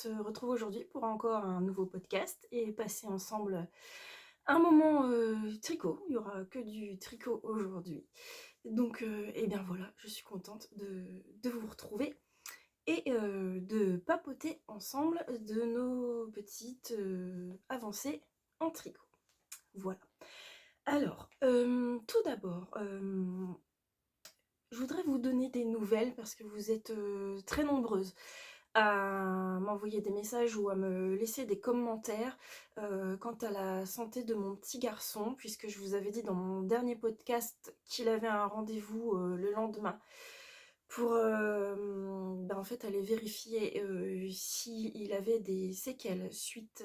se retrouve aujourd'hui pour encore un nouveau podcast et passer ensemble un moment tricot. Il y aura que du tricot aujourd'hui. Donc, et bien voilà, je suis contente de vous retrouver et de papoter ensemble de nos petites avancées en tricot. Voilà. Alors, tout d'abord, je voudrais vous donner des nouvelles parce que vous êtes très nombreuses à m'envoyer des messages ou à me laisser des commentaires quant à la santé de mon petit garçon, puisque je vous avais dit dans mon dernier podcast qu'il avait un rendez-vous le lendemain pour en fait aller vérifier s'il avait des séquelles suite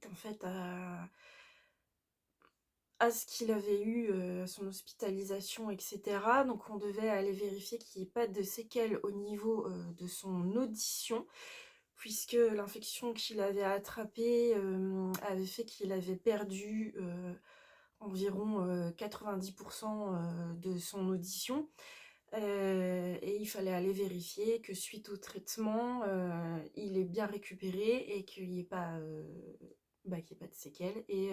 en fait à ce qu'il avait eu, à son hospitalisation et cetera. Donc on devait aller vérifier qu'il n'y ait pas de séquelles au niveau, de son audition, puisque l'infection qu'il avait attrapée, avait fait qu'il avait perdu, environ, 90 de son audition. Et il fallait aller vérifier que suite au traitement, il est bien récupéré et qu'il n'y ait pas, qu'il y ait pas de séquelles et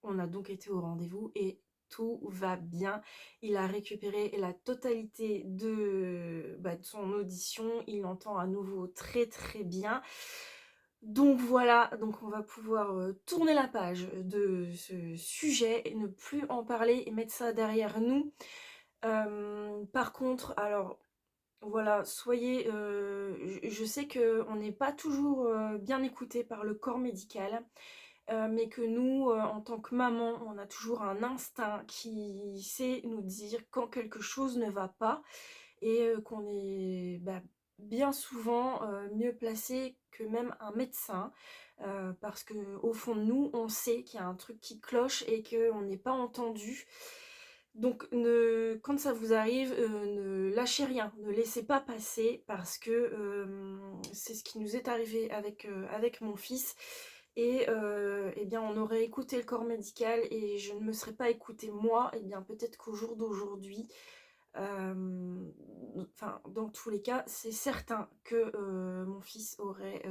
on a donc été au rendez-vous et tout va bien. Il a récupéré la totalité de son audition, il entend à nouveau très, très bien. Donc voilà, donc on va pouvoir, tourner la page de ce sujet et ne plus en parler et mettre ça derrière nous. Par contre, alors voilà, soyez, je sais qu'on n'est pas toujours, bien écouté par le corps médical, mais que nous, en tant que maman, on a toujours un instinct qui sait nous dire quand quelque chose ne va pas et qu'on est, bien souvent, mieux placé que même un médecin, parce qu'au fond de nous, on sait qu'il y a un truc qui cloche et qu'on n'est pas entendu. Donc quand ça vous arrive, ne lâchez rien, ne laissez pas passer parce que, c'est ce qui nous est arrivé avec mon fils et bien, on aurait écouté le corps médical et je ne me serais pas écoutée moi et bien, peut-être qu'au jour d'aujourd'hui, dans tous les cas, c'est certain que, mon fils aurait,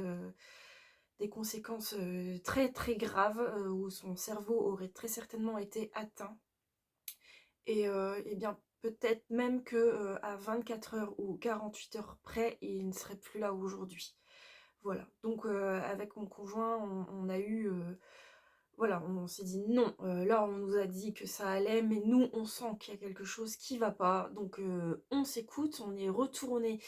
des conséquences, très, très graves, où son cerveau aurait très certainement été atteint. Et bien, peut-être même que, à 24 heures ou 48 heures près, il ne serait plus là aujourd'hui. Voilà, donc avec mon conjoint, on a eu, voilà, on s'est dit: «Non», là, on nous a dit que ça allait, mais nous, on sent qu'il y a quelque chose qui va pas, donc on s'écoute. On est retourné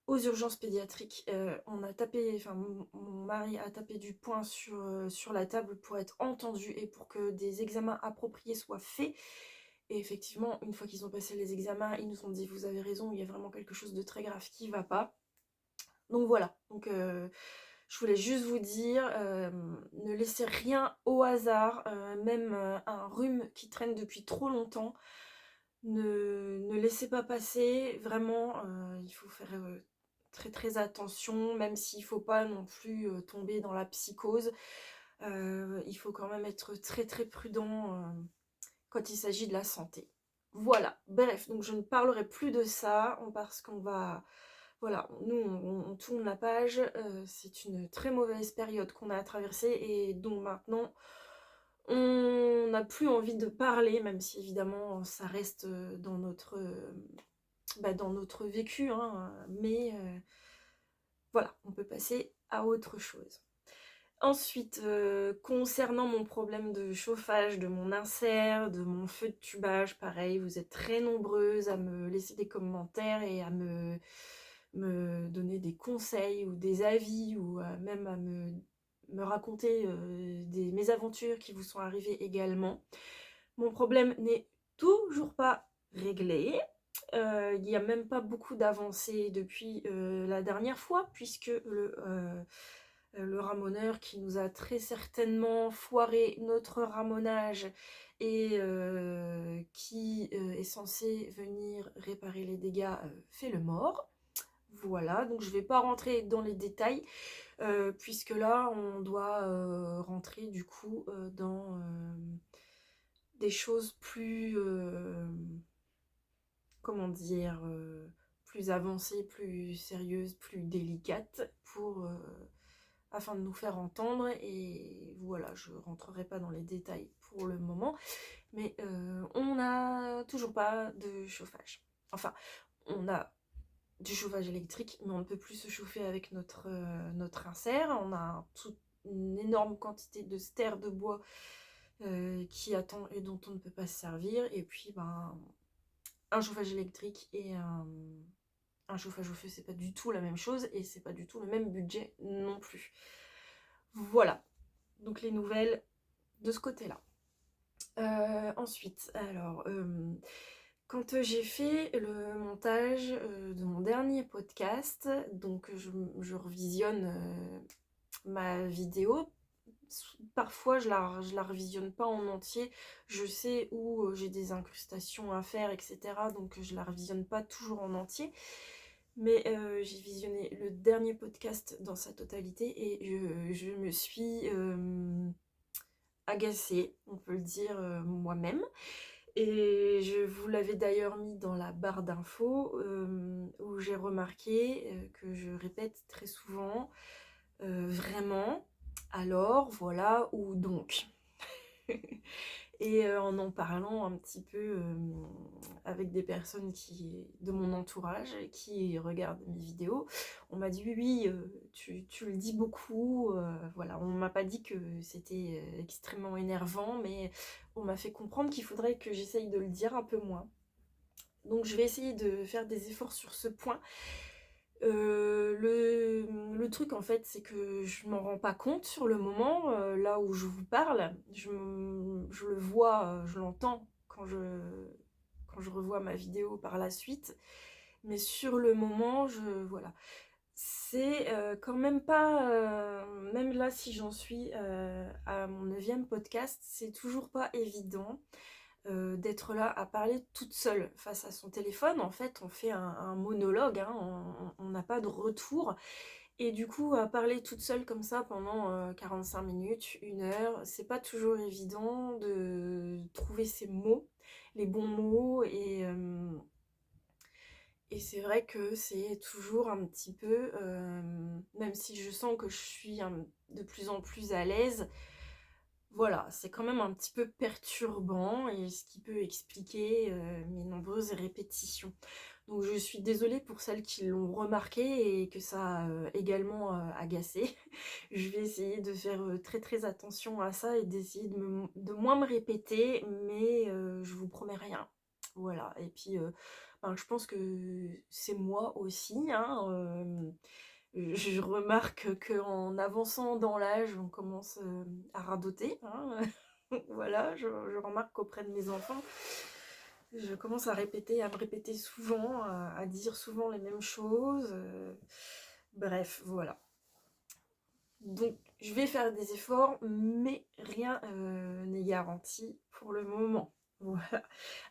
aux urgences pédiatriques, on a tapé enfin, mon mari a tapé du poing sur la table pour être entendu et pour que des examens appropriés soient faits. Et effectivement, une fois qu'ils ont passé les examens, ils nous ont dit: «Vous avez raison, il y a vraiment quelque chose de très grave qui va pas». Donc voilà, donc je voulais juste vous dire, ne laissez rien au hasard, même, un rhume qui traîne depuis trop longtemps, ne laissez pas passer. Vraiment, il faut faire, très, très attention, même s'il faut pas non plus, tomber dans la psychose. Il faut quand même être très, très prudent, quand il s'agit de la santé. Voilà, bref, donc je ne parlerai plus de ça, parce qu'on va voilà, nous on tourne la page, c'est une très mauvaise période qu'on a à traverser et dont maintenant on n'a plus envie de parler, même si évidemment ça reste, dans notre vécu, hein, mais voilà, on peut passer à autre chose. Ensuite, concernant mon problème de chauffage, de mon insert, de mon feu de tubage, pareil, vous êtes très nombreuses à me laisser des commentaires et à me donner des conseils ou des avis ou même à me raconter, des mésaventures qui vous sont arrivées également. Mon problème n'est toujours pas réglé. Il y a même pas beaucoup d'avancées depuis, la dernière fois puisque le ramoneur qui nous a très certainement foiré notre ramonage et qui, est censé venir réparer les dégâts, fait le mort. Voilà, donc je vais pas rentrer dans les détails, puisque là on doit, rentrer du coup, dans, des choses plus, comment dire? plus avancée, plus sérieuse, plus délicate afin de nous faire entendre. Et voilà, je rentrerai pas dans les détails pour le moment, mais on n'a toujours pas de chauffage. Enfin, on a du chauffage électrique, mais on ne peut plus se chauffer avec notre insert. On a une énorme quantité de stère de bois qui attend et dont on ne peut pas se servir. Et puis, un chauffage électrique et un chauffage au feu, c'est pas du tout la même chose et c'est pas du tout le même budget non plus. Voilà, donc les nouvelles de ce côté-là. Ensuite, alors, quand j'ai fait le montage de mon dernier podcast, donc je revisionne ma vidéo. Parfois je la revisionne pas en entier, je sais où j'ai des incrustations à faire, etc. Donc je la revisionne pas toujours en entier. Mais j'ai visionné le dernier podcast dans sa totalité et je me suis agacée, on peut le dire moi-même. Et je vous l'avais d'ailleurs mis dans la barre d'infos où j'ai remarqué que je répète très souvent vraiment, alors, voilà, ou donc. Et en parlant un petit peu avec des personnes de mon entourage qui regardent mes vidéos, on m'a dit oui, tu le dis beaucoup, voilà, on m'a pas dit que c'était extrêmement énervant, mais on m'a fait comprendre qu'il faudrait que j'essaye de le dire un peu moins. Donc je vais essayer de faire des efforts sur ce point. Le truc en fait, c'est que je m'en rends pas compte sur le moment, là où je vous parle. Je le vois, je l'entends quand je revois ma vidéo par la suite. Mais sur le moment, voilà. C'est quand même pas... même là, si j'en suis à mon 9e podcast, c'est toujours pas évident d'être là à parler toute seule face à son téléphone. En fait, on fait un monologue, hein, on n'a pas de retour. Et du coup, à parler toute seule comme ça pendant 45 minutes, 1 heure, c'est pas toujours évident de trouver ces mots, les bons mots. Et c'est vrai que c'est toujours un petit peu, même si je sens que je suis de plus en plus à l'aise, voilà, c'est quand même un petit peu perturbant et ce qui peut expliquer mes nombreuses répétitions. Donc je suis désolée pour celles qui l'ont remarqué et que ça a également agacé. Je vais essayer de faire très très attention à ça et d'essayer de moins me répéter, mais je vous promets rien. Voilà, et puis je pense que c'est moi aussi, hein, je remarque qu'en avançant dans l'âge, on commence à radoter, hein. Voilà, je remarque qu'auprès de mes enfants, je commence à me répéter souvent, à dire souvent les mêmes choses. Bref, voilà. Donc, je vais faire des efforts, mais rien n'est garanti pour le moment. Voilà.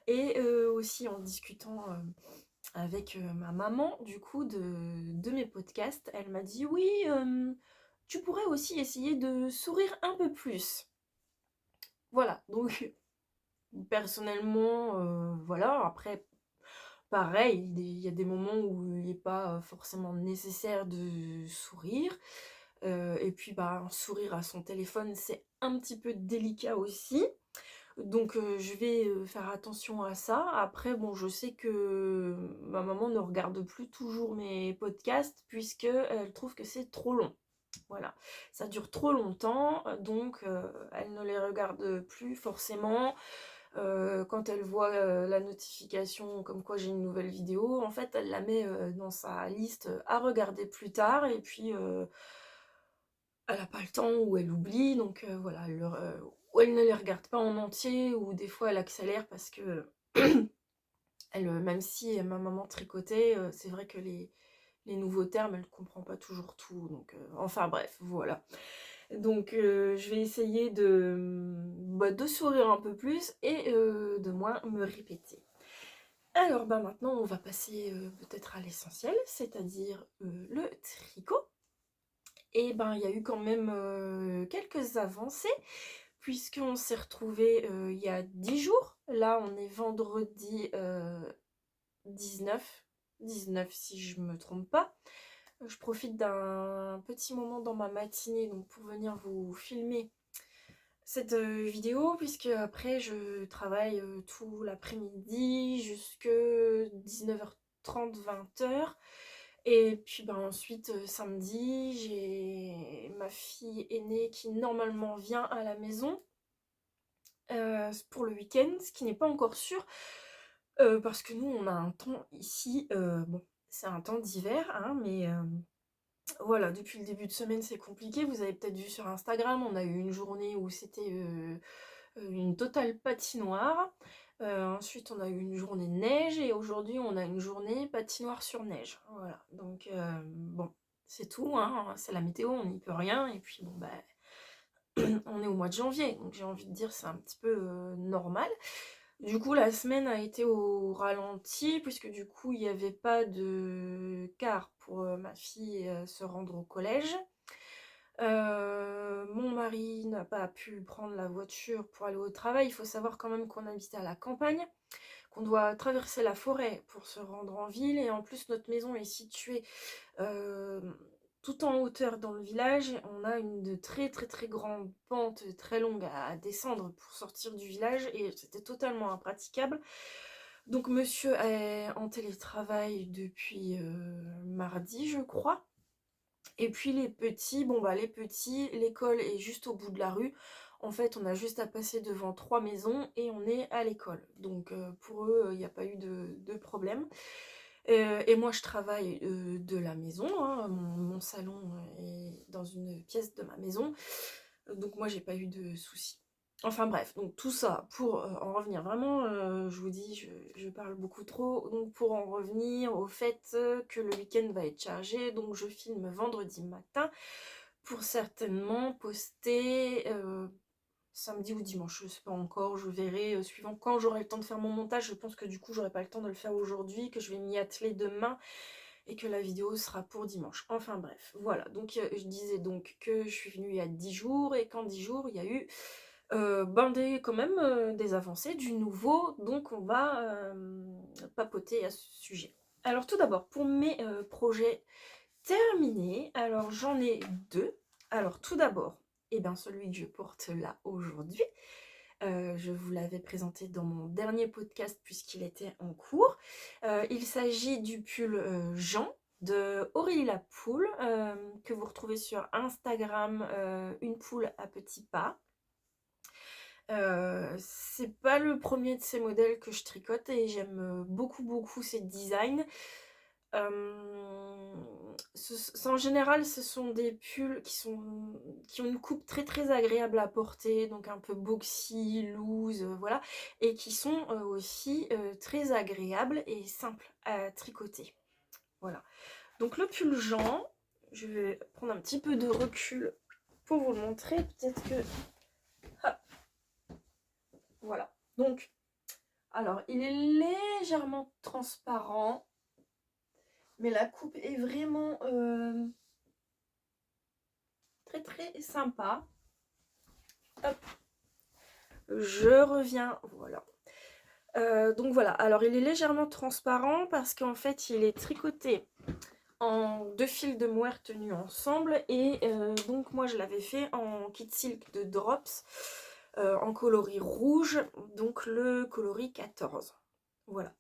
Et aussi en discutant avec ma maman, du coup, de mes podcasts, elle m'a dit oui, tu pourrais aussi essayer de sourire un peu plus. Voilà, donc personnellement, voilà, après, pareil, il y a des moments où il n'est pas forcément nécessaire de sourire. Et puis, un sourire à son téléphone, c'est un petit peu délicat aussi. Donc je vais faire attention à ça. Après, bon, je sais que ma maman ne regarde plus toujours mes podcasts puisqu'elle trouve que c'est trop long. Voilà, ça dure trop longtemps, donc elle ne les regarde plus forcément. Quand elle voit la notification comme quoi j'ai une nouvelle vidéo, en fait, elle la met dans sa liste à regarder plus tard et puis elle n'a pas le temps ou elle oublie, donc voilà, ou elle ne les regarde pas en entier, ou des fois elle accélère parce que, même si ma maman tricotait, c'est vrai que les nouveaux termes, elle ne comprend pas toujours tout, donc enfin bref, voilà. Donc je vais essayer de sourire un peu plus et de moins me répéter. Alors maintenant on va passer peut-être à l'essentiel, c'est-à-dire le tricot. Et il y a eu quand même quelques avancées, puisqu'on s'est retrouvés il y a 10 jours. Là, on est vendredi 19. 19 si je me trompe pas. Je profite d'un petit moment dans ma matinée donc pour venir vous filmer cette vidéo, puisque après je travaille tout l'après-midi jusque 19h30, 20h. Et puis ensuite samedi, j'ai ma fille aînée qui normalement vient à la maison pour le week-end, ce qui n'est pas encore sûr, parce que nous on a un temps ici, bon c'est un temps d'hiver, hein, mais voilà, depuis le début de semaine c'est compliqué. Vous avez peut-être vu sur Instagram, on a eu une journée où c'était une totale patinoire. Ensuite on a eu une journée de neige et aujourd'hui on a une journée patinoire sur neige. Voilà, donc bon, c'est tout, hein, c'est la météo, on n'y peut rien. Et puis bon bah on est au mois de janvier, donc j'ai envie de dire c'est un petit peu normal. Du coup la semaine a été au ralenti, puisque du coup il n'y avait pas de car pour ma fille se rendre au collège. Mon mari n'a pas pu prendre la voiture pour aller au travail. Il faut savoir quand même qu'on habite à la campagne, qu'on doit traverser la forêt pour se rendre en ville, et en plus notre maison est située tout en hauteur dans le village. On a une très très très grande pente très longue à descendre pour sortir du village, et c'était totalement impraticable. Donc monsieur est en télétravail depuis mardi je crois. Et puis les petits, bon bah les petits, l'école est juste au bout de la rue. En fait, on a juste à passer devant 3 maisons et on est à l'école. Donc pour eux, il n'y a pas eu de problème. Et moi, je travaille de la maison, hein. Mon salon est dans une pièce de ma maison. Donc moi, j'ai pas eu de soucis. Enfin bref, donc tout ça pour en revenir vraiment, je vous dis, je parle beaucoup trop, donc pour en revenir au fait que le week-end va être chargé, donc je filme vendredi matin pour certainement poster samedi ou dimanche, je sais pas encore, je verrai suivant quand j'aurai le temps de faire mon montage. Je pense que du coup j'aurai pas le temps de le faire aujourd'hui, que je vais m'y atteler demain et que la vidéo sera pour dimanche. Enfin bref, voilà, donc je disais donc que je suis venue il y a 10 jours, et qu'en 10 jours il y a eu quand même des avancées, du nouveau, donc on va papoter à ce sujet. Alors tout d'abord, pour mes projets terminés, alors j'en ai deux. Alors tout d'abord, eh ben, celui que je porte là aujourd'hui, je vous l'avais présenté dans mon dernier podcast puisqu'il était en cours. Il s'agit du pull Jean de Aurélie la Poule, que vous retrouvez sur Instagram, une poule à petits pas. C'est pas le premier de ces modèles que je tricote et j'aime beaucoup beaucoup ces designs. En général, ce sont des pulls qui ont une coupe très très agréable à porter, donc un peu boxy, loose, voilà, et qui sont aussi très agréables et simples à tricoter. Voilà. Donc le pull Jean, je vais prendre un petit peu de recul pour vous le montrer, peut-être que... Ah, voilà. Donc, alors, il est légèrement transparent, mais la coupe est vraiment très très sympa. Hop, je reviens, voilà. Donc voilà, alors il est légèrement transparent parce qu'en fait il est tricoté en 2 fils de mohair tenus ensemble, et donc moi je l'avais fait en kit silk de Drops en coloris rouge, donc le coloris 14. Voilà.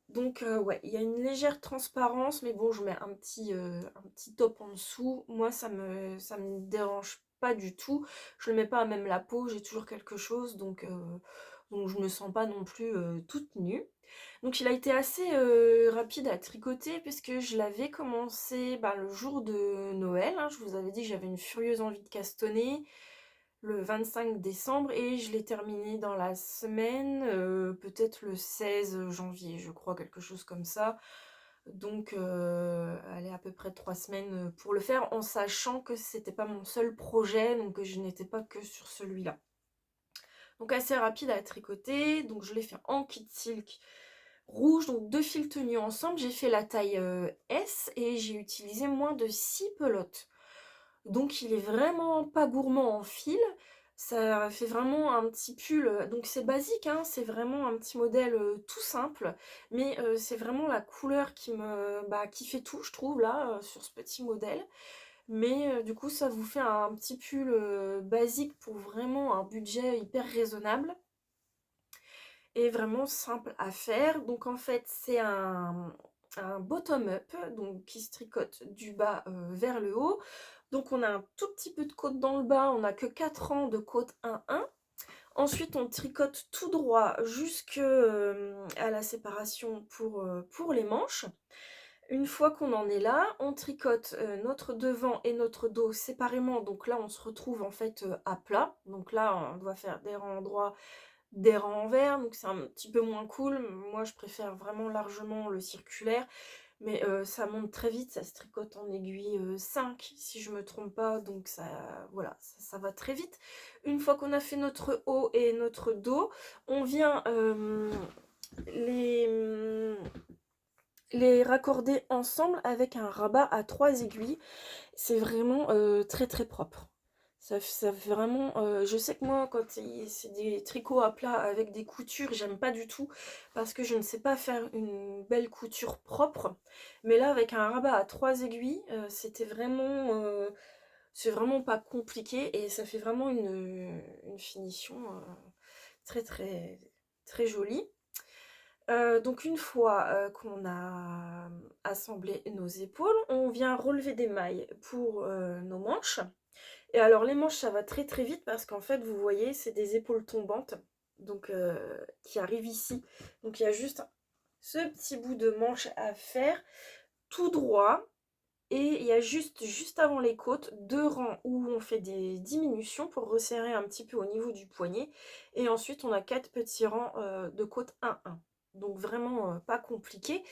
Donc ouais, il y a une légère transparence, mais bon, je mets un petit top en dessous. Moi ça me dérange pas du tout. Je le mets pas à même la peau, j'ai toujours quelque chose, donc je me sens pas non plus toute nue. Donc il a été assez rapide à tricoter puisque je l'avais commencé le jour de Noël, hein. Je vous avais dit que j'avais une furieuse envie de castonner le 25 décembre et je l'ai terminé dans la semaine, peut-être le 16 janvier, je crois, quelque chose comme ça. Donc allez, à peu près 3 semaines pour le faire, en sachant que c'était pas mon seul projet, donc que je n'étais pas que sur celui-là. Donc assez rapide à tricoter, donc je l'ai fait en kit silk rouge, donc 2 fils tenus ensemble. J'ai fait la taille S et j'ai utilisé moins de 6 pelotes. Donc il est vraiment pas gourmand en fil. Ça fait vraiment un petit pull, donc c'est basique, hein, c'est vraiment un petit modèle, tout simple, mais c'est vraiment la couleur qui fait tout, je trouve là, sur ce petit modèle. Mais du coup, ça vous fait un petit pull, basique pour vraiment un budget hyper raisonnable et vraiment simple à faire. Donc en fait, c'est un bottom up, donc qui se tricote du bas, vers le haut. Donc on a un tout petit peu de côte dans le bas, on n'a que 4 rangs de côte 1-1. Ensuite, on tricote tout droit jusque, à la séparation pour les manches. Une fois qu'on en est là, on tricote, notre devant et notre dos séparément. Donc là, on se retrouve en fait, à plat. Donc là, on doit faire des rangs droits, des rangs envers, donc c'est un petit peu moins cool. Moi, je préfère vraiment largement le circulaire, mais ça monte très vite, ça se tricote en aiguille, 5 si je me trompe pas, donc ça voilà, ça va très vite. Une fois qu'on a fait notre haut et notre dos, on vient, les, les raccorder ensemble avec un rabat à 3 aiguilles. C'est vraiment, très, très propre. Ça fait vraiment, je sais que moi quand c'est des tricots à plat avec des coutures, j'aime pas du tout parce que je ne sais pas faire une belle couture propre. Mais là avec un rabat à 3 aiguilles, c'est vraiment pas compliqué et ça fait vraiment une finition, très, très, très jolie. Donc une fois, qu'on a assemblé nos épaules, on vient relever des mailles pour, nos manches. Et alors les manches, ça va très très vite parce qu'en fait, vous voyez, c'est des épaules tombantes, donc qui arrivent ici. Donc il y a juste ce petit bout de manche à faire tout droit. Et il y a juste avant les côtes, 2 rangs où on fait des diminutions pour resserrer un petit peu au niveau du poignet. Et ensuite, on a 4 petits rangs, de côte 1-1. Donc vraiment, pas compliqué.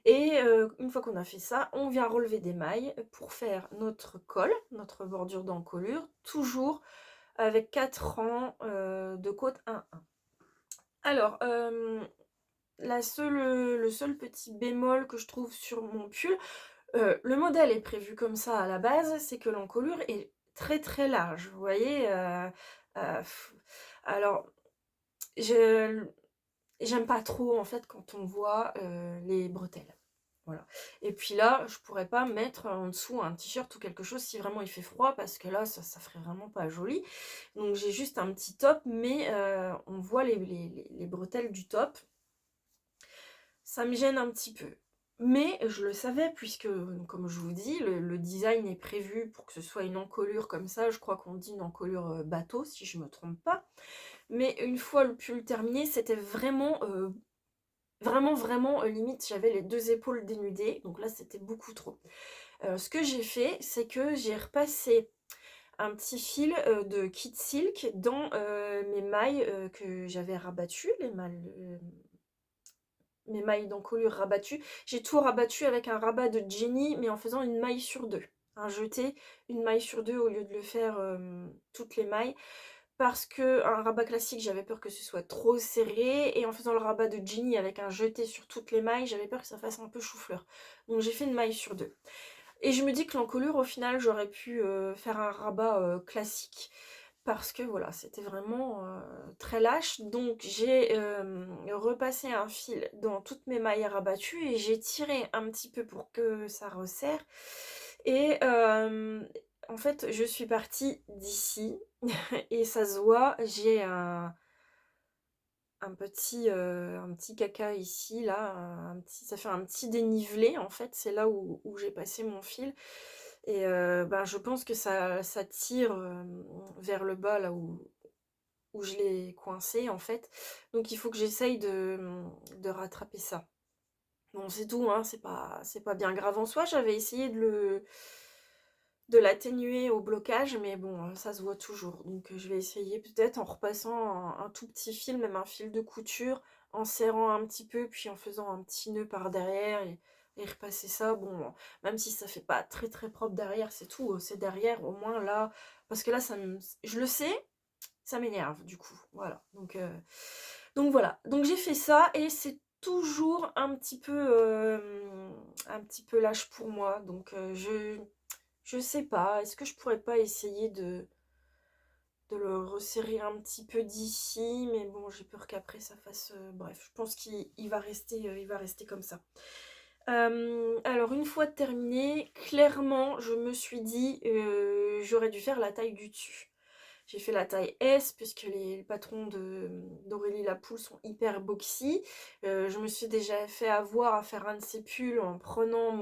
Et une fois qu'on a fait ça, on vient relever des mailles pour faire notre col, notre bordure d'encolure, toujours avec 4 rangs, de côte 1-1. Alors, le seul petit bémol que je trouve sur mon pull, le modèle est prévu comme ça à la base, c'est que l'encolure est très très large, vous voyez? Heu, alors je j'aime pas trop en fait quand on voit, les bretelles. Voilà. Et puis là, je pourrais pas mettre en dessous un t-shirt ou quelque chose si vraiment il fait froid parce que là, ça ferait vraiment pas joli. Donc j'ai juste un petit top, mais on voit les bretelles du top. Ça me gêne un petit peu. Mais je le savais puisque, comme je vous dis, le design est prévu pour que ce soit une encolure comme ça. Je crois qu'on dit une encolure bateau, si je me trompe pas. Mais une fois le pull terminé, c'était vraiment, vraiment, vraiment, limite, j'avais les 2 épaules dénudées. Donc là, c'était beaucoup trop. Ce que j'ai fait, c'est que j'ai repassé un petit fil, de Kid Silk dans, mes mailles, que j'avais rabattues, mes mailles d'encolure rabattues. J'ai tout rabattu avec un rabat de Jenny, mais en faisant une maille sur 2. Un jeté, une maille sur 2 au lieu de le faire, toutes les mailles. Parce que un rabat classique, j'avais peur que ce soit trop serré, et en faisant le rabat de Jenny avec un jeté sur toutes les mailles, j'avais peur que ça fasse un peu chou-fleur. Donc j'ai fait une maille sur 2. Et je me dis que l'encolure, au final, j'aurais pu faire un rabat classique parce que voilà, c'était vraiment très lâche. Donc j'ai repassé un fil dans toutes mes mailles rabattues et j'ai tiré un petit peu pour que ça resserre. Et en fait, je suis partie d'ici et ça se voit, j'ai un petit caca ici, là, ça fait un petit dénivelé en fait, c'est là où j'ai passé mon fil. Et ben, je pense que ça tire vers le bas, là où je l'ai coincé en fait. Donc il faut que j'essaye de rattraper ça. Bon, c'est tout, hein, c'est pas bien grave en soi. J'avais essayé de l'atténuer au blocage, mais bon, ça se voit toujours. Donc je vais essayer peut-être en repassant un tout petit fil, même un fil de couture, en serrant un petit peu, puis en faisant un petit nœud par derrière et repasser ça. Bon, même si ça fait pas très très propre derrière, c'est tout, c'est derrière au moins là, parce que là, je le sais, ça m'énerve du coup. Voilà. Donc voilà. Donc j'ai fait ça et c'est toujours un petit peu lâche pour moi. Donc je sais pas, est-ce que je pourrais pas essayer de le resserrer un petit peu d'ici, mais bon, j'ai peur qu'après ça fasse... bref, je pense qu'il va rester comme ça. Alors, une fois terminé, clairement, je me suis dit, j'aurais dû faire la taille du dessus. J'ai fait la taille S, puisque les patrons d'Aurélie la Poule sont hyper boxy. Je me suis déjà fait avoir à faire un de ces pulls en prenant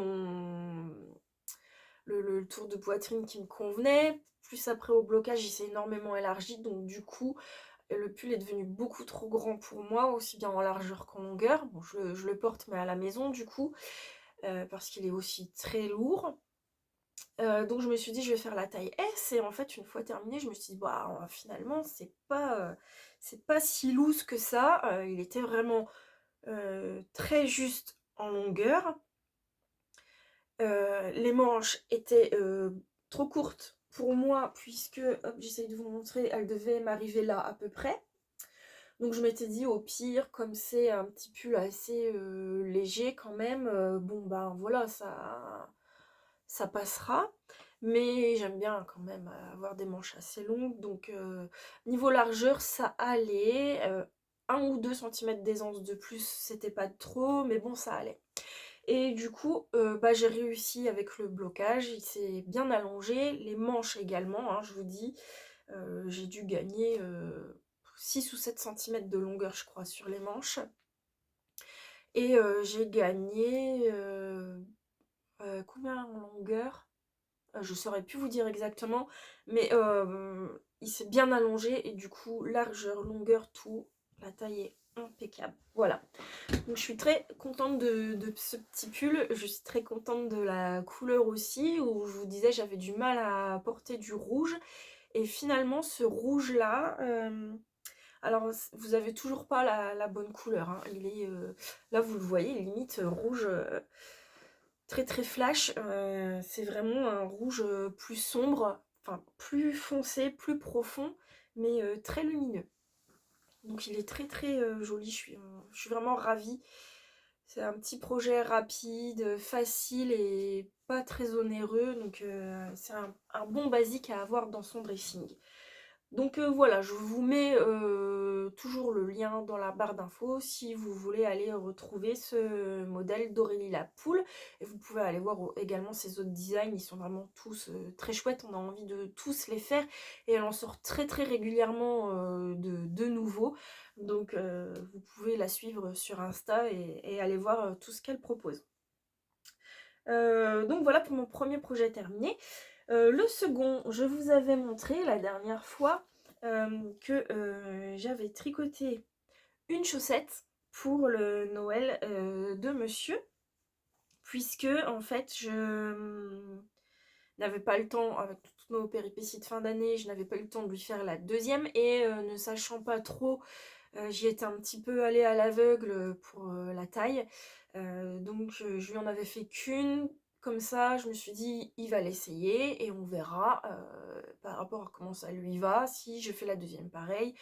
le tour de poitrine qui me convenait. Plus après au blocage, il s'est énormément élargi, donc du coup, le pull est devenu beaucoup trop grand pour moi, aussi bien en largeur qu'en longueur. Bon, je le porte, mais à la maison, du coup, parce qu'il est aussi très lourd. Donc je me suis dit, je vais faire la taille S, et en fait, une fois terminée, je me suis dit, bah, finalement, c'est pas si loose que ça. Il était vraiment très juste en longueur. Les manches étaient trop courtes pour moi, puisque, hop, j'essaye de vous montrer, elles devaient m'arriver là à peu près. Donc je m'étais dit, au pire, comme c'est un petit pull assez léger quand même, bon ben voilà, ça passera. Mais j'aime bien quand même avoir des manches assez longues, donc niveau largeur, ça allait. 1 ou 2 cm d'aisance de plus, c'était pas trop, mais bon, ça allait. Et du coup, bah, j'ai réussi avec le blocage, il s'est bien allongé, les manches également, hein, je vous dis, j'ai dû gagner 6 ou 7 cm de longueur, je crois, sur les manches. Et j'ai gagné combien en longueur? Je saurais plus vous dire exactement, mais il s'est bien allongé, et du coup, largeur, longueur, tout, la taille est impeccable. Voilà. Donc je suis très contente de ce petit pull, je suis très contente de la couleur aussi, où je vous disais j'avais du mal à porter du rouge, et finalement ce rouge là, alors vous avez toujours pas la bonne couleur, hein. Il est, là vous le voyez, limite rouge très très flash, c'est vraiment un rouge plus sombre, enfin plus foncé, plus profond, mais très lumineux. Donc il est très très joli, je suis vraiment ravie. C'est un petit projet rapide, facile et pas très onéreux, donc c'est un bon basique à avoir dans son dressing. Donc voilà, je vous mets toujours le lien dans la barre d'infos si vous voulez aller retrouver ce modèle d'Aurélie la Poule. Et vous pouvez aller voir également ses autres designs, ils sont vraiment tous très chouettes, on a envie de tous les faire. Et elle en sort très très régulièrement de nouveaux. Donc vous pouvez la suivre sur Insta et aller voir tout ce qu'elle propose. Donc voilà pour mon premier projet terminé. Le second, je vous avais montré la dernière fois que j'avais tricoté une chaussette pour le Noël de monsieur, puisque en fait je n'avais pas le temps, avec toutes nos péripéties de fin d'année, je n'avais pas eu le temps de lui faire la deuxième, et ne sachant pas trop, j'y étais un petit peu allée à l'aveugle pour la taille. Donc je lui en avais fait qu'une, comme ça je me suis dit il va l'essayer et on verra par rapport à comment ça lui va, si je fais la deuxième pareil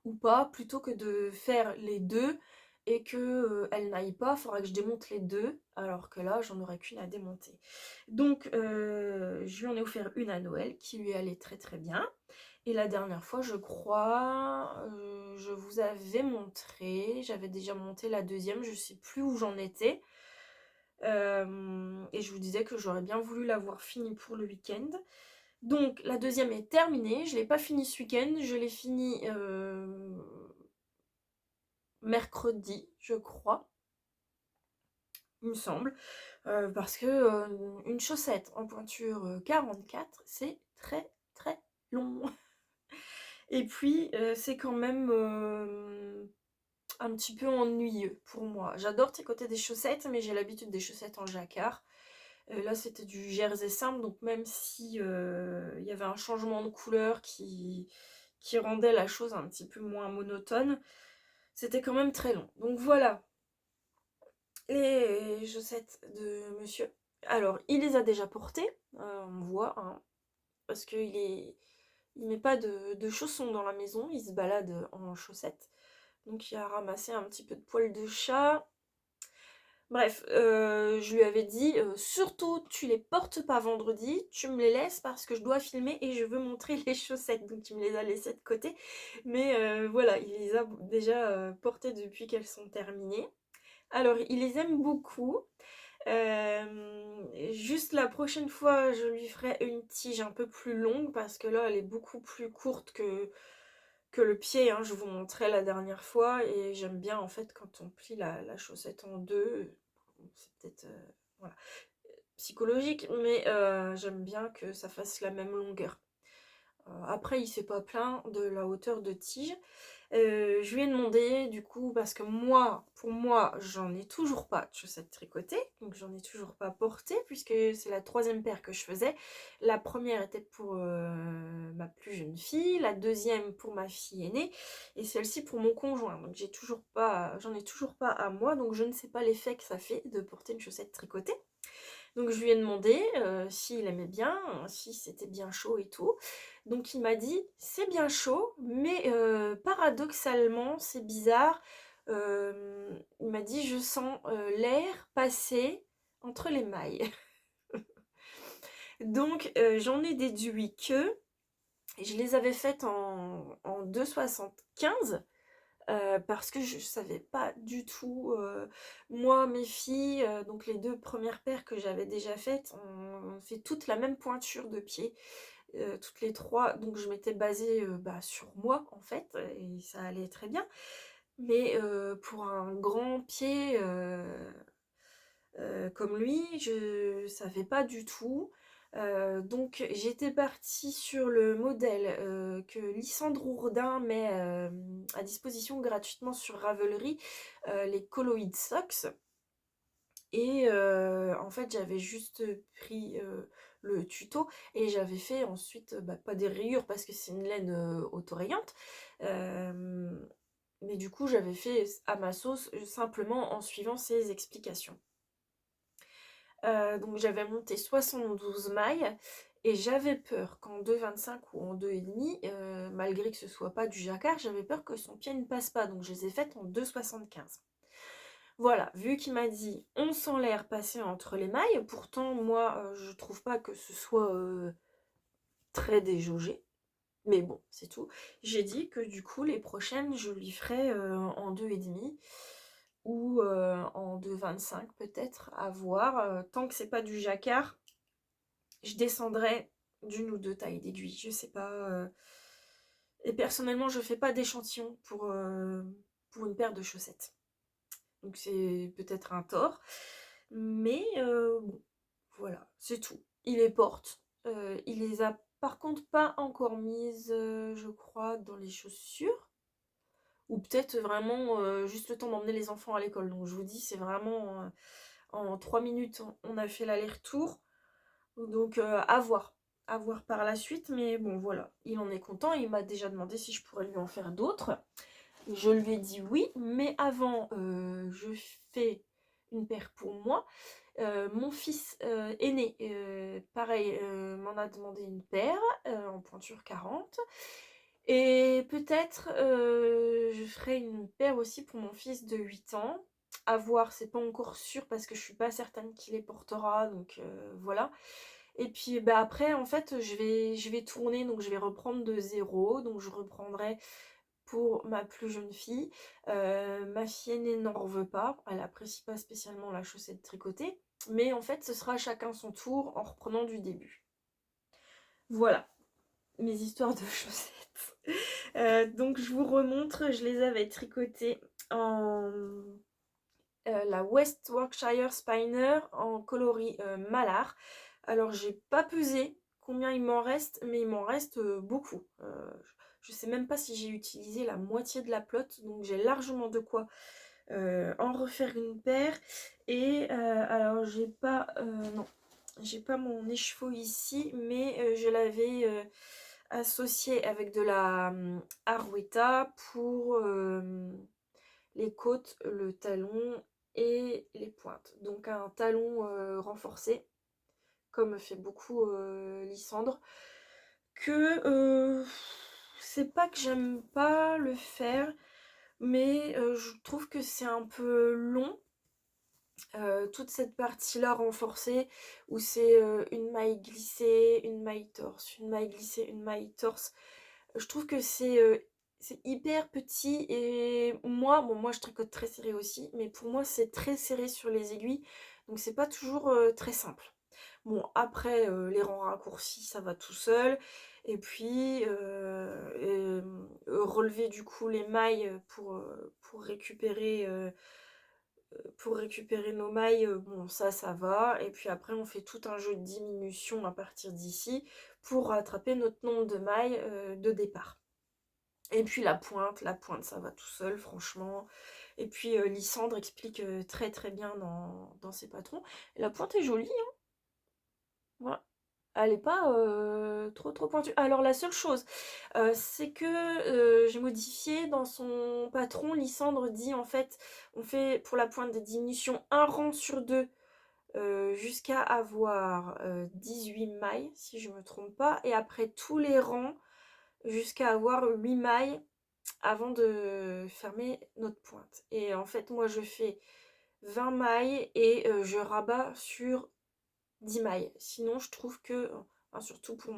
ou pas, plutôt que de faire les deux et que elle n'aille pas, il faudra que je démonte les deux, alors que là j'en aurais qu'une à démonter. Donc je lui en ai offert une à Noël qui lui allait très très bien. Et la dernière fois, je crois, je vous avais montré, j'avais déjà monté la deuxième, je sais plus où j'en étais. Et je vous disais que j'aurais bien voulu l'avoir finie pour le week-end. Donc la deuxième est terminée, je ne l'ai pas finie ce week-end, je l'ai finie mercredi, je crois, il me semble. Parce que une chaussette en pointure 44, c'est très très long. Et puis c'est quand même un petit peu ennuyeux pour moi. J'adore tricoter des chaussettes, mais j'ai l'habitude des chaussettes en jacquard. Là c'était du jersey simple, donc même si il y avait un changement de couleur qui rendait la chose un petit peu moins monotone, c'était quand même très long. Donc voilà, les chaussettes de monsieur. Alors il les a déjà portées, on voit, hein, parce qu'il met pas de chaussons dans la maison, il se balade en chaussettes. Donc il a ramassé un petit peu de poils de chat. Bref, je lui avais dit, «Surtout tu les portes pas vendredi, tu me les laisses parce que je dois filmer et je veux montrer les chaussettes». Donc il me les a laissées de côté. Mais voilà, il les a déjà, portées depuis qu'elles sont terminées. Alors il les aime beaucoup. Juste la prochaine fois, je lui ferai une tige un peu plus longue parce que là, elle est beaucoup plus courte que le pied, hein. Je vous montrais la dernière fois et j'aime bien en fait quand on plie la chaussette en deux. C'est peut-être voilà, psychologique, mais j'aime bien que ça fasse la même longueur. Après, il s'est pas plaint de la hauteur de tige. Je lui ai demandé du coup, parce que moi, pour moi, j'en ai toujours pas de chaussettes tricotées, donc j'en ai toujours pas porté, puisque c'est la troisième paire que je faisais. La première était pour ma plus jeune fille, la deuxième pour ma fille aînée, et celle-ci pour mon conjoint. Donc j'en ai toujours pas à moi, donc je ne sais pas l'effet que ça fait de porter une chaussette tricotée. Donc je lui ai demandé s'il aimait bien, si c'était bien chaud et tout. Donc il m'a dit c'est bien chaud, mais paradoxalement, c'est bizarre. Il m'a dit je sens l'air passer entre les mailles. Donc j'en ai déduit que je les avais faites en 2,75. Parce que je savais pas du tout. Moi, mes filles, donc les deux premières paires que j'avais déjà faites, on fait toutes la même pointure de pied, toutes les trois. Donc je m'étais basée sur moi en fait, et ça allait très bien. Mais pour un grand pied comme lui, je savais pas du tout. Donc j'étais partie sur le modèle que Lysandre Hourdin met à disposition gratuitement sur Ravelry, les Colloid Socks. Et en fait j'avais juste pris le tuto et j'avais fait ensuite, pas des rayures parce que c'est une laine autorayante, mais du coup j'avais fait à ma sauce simplement en suivant ses explications. Donc j'avais monté 72 mailles et j'avais peur qu'en 2,25 ou en 2,5, malgré que ce soit pas du jacquard, j'avais peur que son pied ne passe pas, donc je les ai faites en 2,75. Voilà, vu qu'il m'a dit on sent l'air passer entre les mailles, pourtant moi je trouve pas que ce soit très déjaugé, mais bon, c'est tout. J'ai dit que du coup les prochaines je lui ferai en 2,5 ou en 2,25 peut-être, à voir. Tant que c'est pas du jacquard, je descendrai d'une ou deux tailles d'aiguille, je sais pas. Et personnellement, je fais pas d'échantillon pour une paire de chaussettes. Donc c'est peut-être un tort. Mais bon, voilà, c'est tout. Il les porte. Il les a par contre pas encore mises, je crois, dans les chaussures. Ou peut-être vraiment juste le temps d'emmener les enfants à l'école. Donc je vous dis, c'est vraiment en 3 minutes, on a fait l'aller-retour. Donc à voir par la suite, mais bon voilà, il en est content, il m'a déjà demandé si je pourrais lui en faire d'autres. Je lui ai dit oui, mais avant je fais une paire pour moi. Mon fils aîné, pareil, m'en a demandé une paire en pointure 40. Et peut-être je ferai une paire aussi pour mon fils de 8 ans. À voir, c'est pas encore sûr parce que je suis pas certaine qu'il les portera, donc voilà. Et puis après en fait je vais tourner, donc je vais reprendre de zéro, donc je reprendrai pour ma plus jeune fille. Ma fille aînée n'en veut pas, elle apprécie pas spécialement la chaussette tricotée, mais en fait ce sera chacun son tour en reprenant du début. Voilà, mes histoires de chaussettes. Donc je vous remontre, je les avais tricotées en la West Yorkshire Spiner en coloris Malard. Alors j'ai pas pesé combien il m'en reste, mais il m'en reste beaucoup. Je sais même pas si j'ai utilisé la moitié de la pelote, donc j'ai largement de quoi en refaire une paire. Et alors non, j'ai pas mon écheveau ici, mais je l'avais associé avec de la Arwetta pour les côtes, le talon et les pointes. Donc un talon renforcé, comme fait beaucoup Lysandre, que c'est pas que j'aime pas le faire, mais je trouve que c'est un peu long toute cette partie-là renforcée où c'est une maille glissée, une maille torse, une maille glissée, une maille torse. Je trouve que c'est hyper petit et moi je tricote très serré aussi, mais pour moi c'est très serré sur les aiguilles, donc c'est pas toujours très simple. Bon après les rangs raccourcis ça va tout seul, et puis relever du coup les mailles pour récupérer nos mailles, bon ça va, et puis après on fait tout un jeu de diminution à partir d'ici pour rattraper notre nombre de mailles de départ. Et puis la pointe ça va tout seul franchement. Et puis Lysandre explique très très bien dans ses patrons. Et la pointe est jolie, hein. Voilà. Elle est pas trop trop pointue. Alors la seule chose, c'est que j'ai modifié dans son patron. Lysandre dit en fait, on fait pour la pointe des diminutions un rang sur deux jusqu'à avoir 18 mailles, si je me trompe pas. Et après tous les rangs, jusqu'à avoir 8 mailles avant de fermer notre pointe. Et en fait, moi, je fais 20 mailles et je rabats sur 10 mailles. Sinon, je trouve que, enfin, surtout pour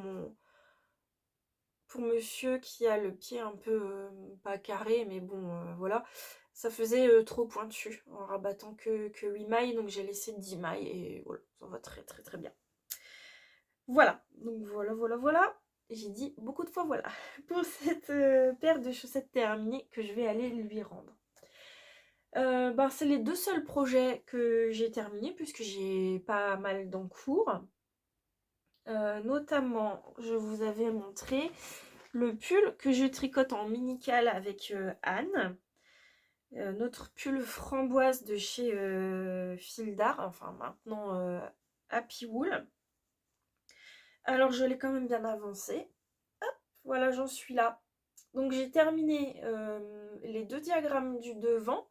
monsieur qui a le pied un peu, pas carré, mais bon, voilà, ça faisait trop pointu en rabattant que 8 mailles, donc j'ai laissé 10 mailles et voilà, ça va très très très bien. Voilà, donc voilà. J'ai dit beaucoup de fois voilà pour cette paire de chaussettes terminée que je vais aller lui rendre. Ben, c'est les deux seuls projets que j'ai terminés puisque j'ai pas mal d'encours. Notamment, je vous avais montré le pull que je tricote en mini-cale avec Anne. Notre pull framboise de chez Fil d'Art, enfin maintenant Happy Wool. Alors je l'ai quand même bien avancé. Hop, voilà, j'en suis là. Donc j'ai terminé les deux diagrammes du devant.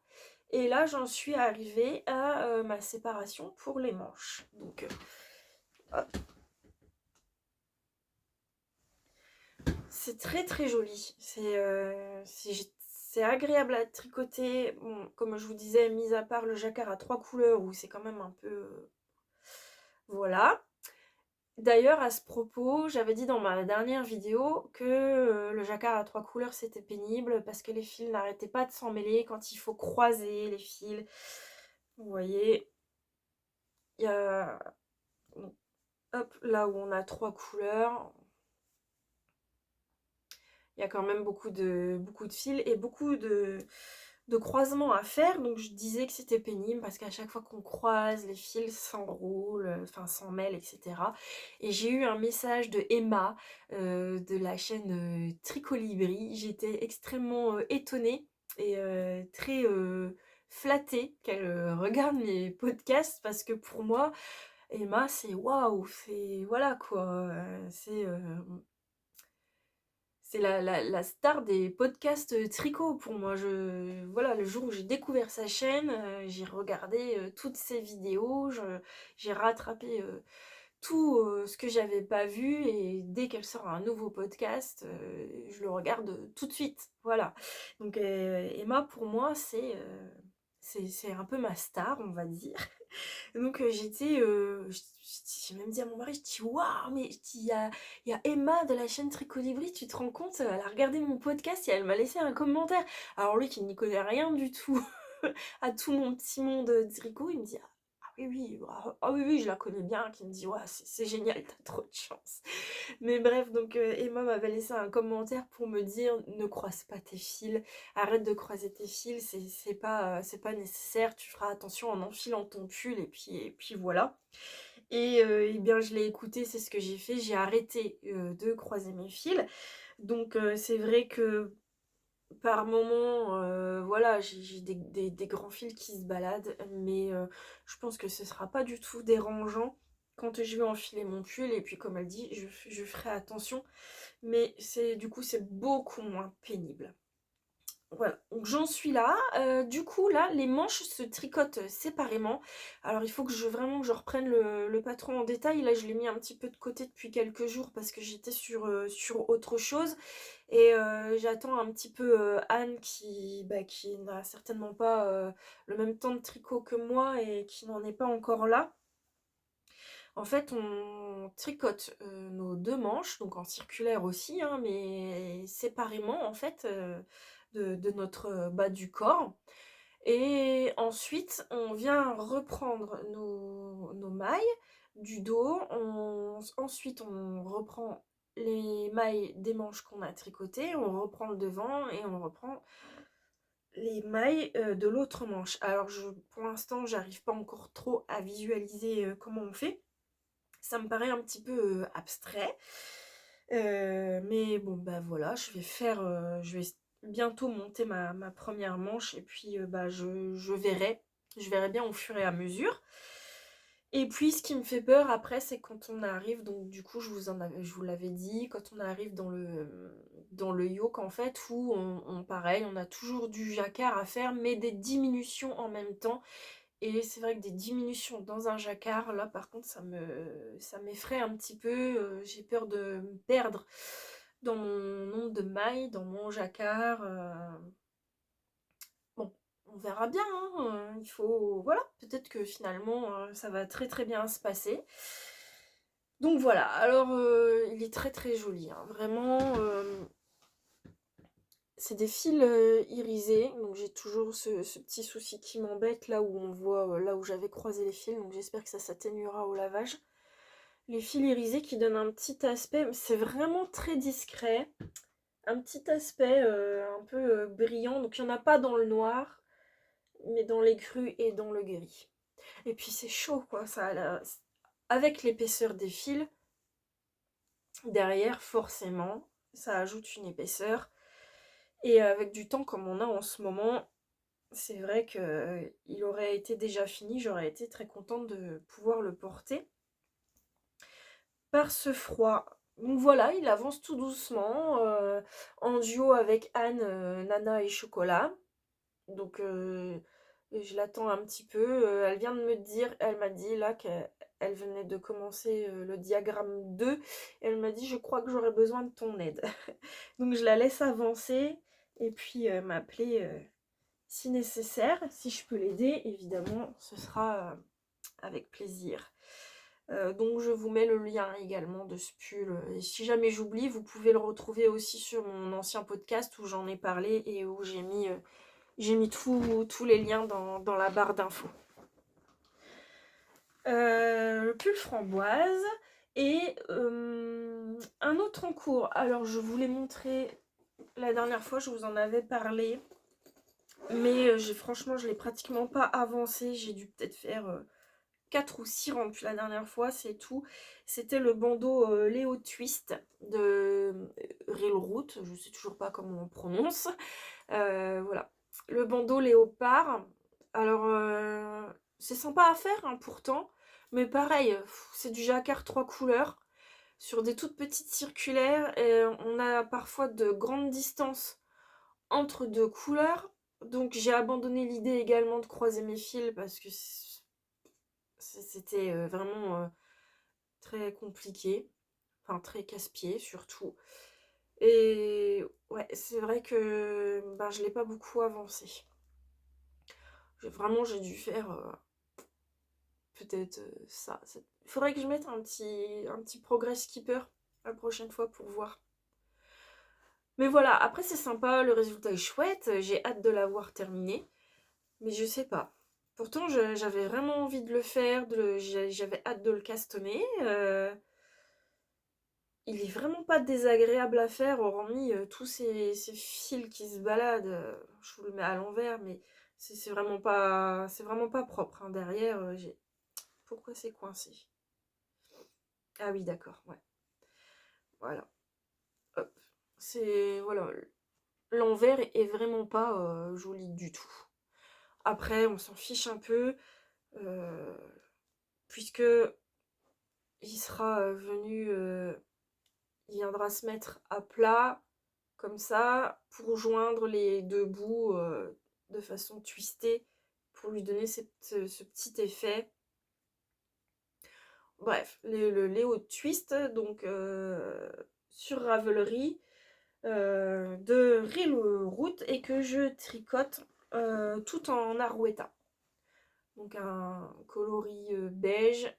Et là, j'en suis arrivée à ma séparation pour les manches. Donc, hop. C'est très très joli. C'est agréable à tricoter. Bon, comme je vous disais, mis à part le jacquard à 3 couleurs où c'est quand même un peu... voilà. D'ailleurs, à ce propos, j'avais dit dans ma dernière vidéo que le jacquard à 3 couleurs c'était pénible parce que les fils n'arrêtaient pas de s'en mêler quand il faut croiser les fils. Vous voyez, il y a... hop, là où on a 3 couleurs, il y a quand même beaucoup de fils et beaucoup de croisements à faire. Donc je disais que c'était pénible parce qu'à chaque fois qu'on croise, les fils s'enroulent, enfin s'en mêlent, etc. Et j'ai eu un message de Emma de la chaîne Tricolibri. J'étais extrêmement étonnée et très flattée qu'elle regarde mes podcasts parce que pour moi, Emma, c'est waouh, c'est voilà quoi, c'est la star des podcasts tricot pour moi. Voilà, le jour où j'ai découvert sa chaîne, j'ai regardé toutes ses vidéos, j'ai rattrapé tout ce que j'avais pas vu, et dès qu'elle sort un nouveau podcast, je le regarde tout de suite. Voilà. Donc Emma, pour moi, c'est un peu ma star, on va dire. Donc j'ai même dit à mon mari, je dis waouh, mais il y a Emma de la chaîne Tricolibri, tu te rends compte, elle a regardé mon podcast et elle m'a laissé un commentaire. Alors lui qui n'y connaît rien du tout à tout mon petit monde de tricot, il me dit ah oui, oui, je la connais bien, qui me dit ouais, c'est génial, t'as trop de chance. Mais bref, donc Emma m'avait laissé un commentaire pour me dire ne croise pas tes fils, arrête de croiser tes fils, c'est pas nécessaire, tu feras attention en enfilant ton pull, et puis voilà. Et eh bien je l'ai écouté, c'est ce que j'ai fait, j'ai arrêté de croiser mes fils. Donc c'est vrai que par moment, voilà, j'ai des grands fils qui se baladent, mais je pense que ce sera pas du tout dérangeant quand je vais enfiler mon pull, et puis comme elle dit, je ferai attention, mais du coup c'est beaucoup moins pénible. Voilà, donc j'en suis là. Du coup là, les manches se tricotent séparément. Alors il faut que vraiment que je reprenne le patron en détail. Là je l'ai mis un petit peu de côté depuis quelques jours parce que j'étais sur autre chose. Et j'attends un petit peu Anne qui n'a certainement pas le même temps de tricot que moi et qui n'en est pas encore là. En fait, on tricote nos deux manches, donc en circulaire aussi, hein, mais séparément en fait de notre bas du corps. Et ensuite, on vient reprendre nos mailles du dos. Ensuite, on reprend les mailles des manches qu'on a tricotées, on reprend le devant et on reprend les mailles de l'autre manche. Alors, pour l'instant, j'arrive pas encore trop à visualiser comment on fait. Ça me paraît un petit peu abstrait. Mais bon, bah voilà, je vais bientôt monter ma première manche et puis bah, je verrai. Je verrai bien au fur et à mesure. Et puis, ce qui me fait peur après, c'est quand on arrive, donc du coup, je vous l'avais dit, quand on arrive dans le yoke, en fait, où pareil, on a toujours du jacquard à faire, mais des diminutions en même temps. Et c'est vrai que des diminutions dans un jacquard, là par contre ça m'effraie un petit peu, j'ai peur de me perdre dans mon nombre de mailles, dans mon jacquard. Bon, on verra bien, hein, il faut... Voilà, peut-être que finalement ça va très très bien se passer. Donc voilà, alors il est très très joli, hein, vraiment... c'est des fils irisés, donc j'ai toujours ce petit souci qui m'embête là où on voit, là où j'avais croisé les fils, donc j'espère que ça s'atténuera au lavage. Les fils irisés qui donnent un petit aspect, c'est vraiment très discret, un petit aspect un peu brillant, donc il n'y en a pas dans le noir, mais dans les crus et dans le gris. Et puis c'est chaud quoi, avec l'épaisseur des fils, derrière forcément, ça ajoute une épaisseur. Et avec du temps comme on a en ce moment, c'est vrai qu'il aurait été déjà fini, j'aurais été très contente de pouvoir le porter. Par ce froid. Donc voilà, il avance tout doucement, en duo avec Anne, Nana et Chocolat. Donc je l'attends un petit peu. Elle vient de me dire, elle m'a dit là qu'elle venait de commencer le diagramme 2. Et elle m'a dit, je crois que j'aurais besoin de ton aide. Donc je la laisse avancer et puis m'appeler si nécessaire. Si je peux l'aider, évidemment, ce sera avec plaisir. Donc je vous mets le lien également de ce pull. Et si jamais j'oublie, vous pouvez le retrouver aussi sur mon ancien podcast où j'en ai parlé et où j'ai mis tous les liens dans la barre d'infos. Le pull framboise et un autre en cours. Alors je vous l'ai montré la dernière fois, je vous en avais parlé. Mais franchement, je l'ai pratiquement pas avancé. J'ai dû peut-être faire 4 ou 6 rangs depuis la dernière fois, c'est tout. C'était le bandeau Léo Twist de Railroad, je sais toujours pas comment on prononce. Voilà, le bandeau léopard. Alors, c'est sympa à faire hein, pourtant, mais pareil, c'est du jacquard 3 couleurs sur des toutes petites circulaires et on a parfois de grandes distances entre deux couleurs. Donc j'ai abandonné l'idée également de croiser mes fils parce que c'était vraiment très compliqué, enfin très casse-pied surtout. Et ouais, c'est vrai que ben, je l'ai pas beaucoup avancé. Vraiment, j'ai dû faire peut-être ça. Il faudrait que je mette un petit progress keeper la prochaine fois pour voir. Mais voilà, après c'est sympa, le résultat est chouette, j'ai hâte de l'avoir terminé. Mais je sais pas. Pourtant, j'avais vraiment envie de le faire, j'avais hâte de le castonner. Il est vraiment pas désagréable à faire, hormis tous ces fils qui se baladent. Je vous le mets à l'envers, mais c'est vraiment pas propre. Hein. Derrière, pourquoi c'est coincé? Ah oui, d'accord, ouais. Voilà. Hop. Voilà. L'envers est vraiment pas joli du tout. Après, on s'en fiche un peu, euh, puisque il sera venu, il viendra se mettre à plat, comme ça, pour joindre les deux bouts de façon twistée, pour lui donner ce petit effet. Bref, le Léo Twist, donc sur Ravelry. de Reelroot et que je tricote tout en Arouetta. Donc un coloris beige,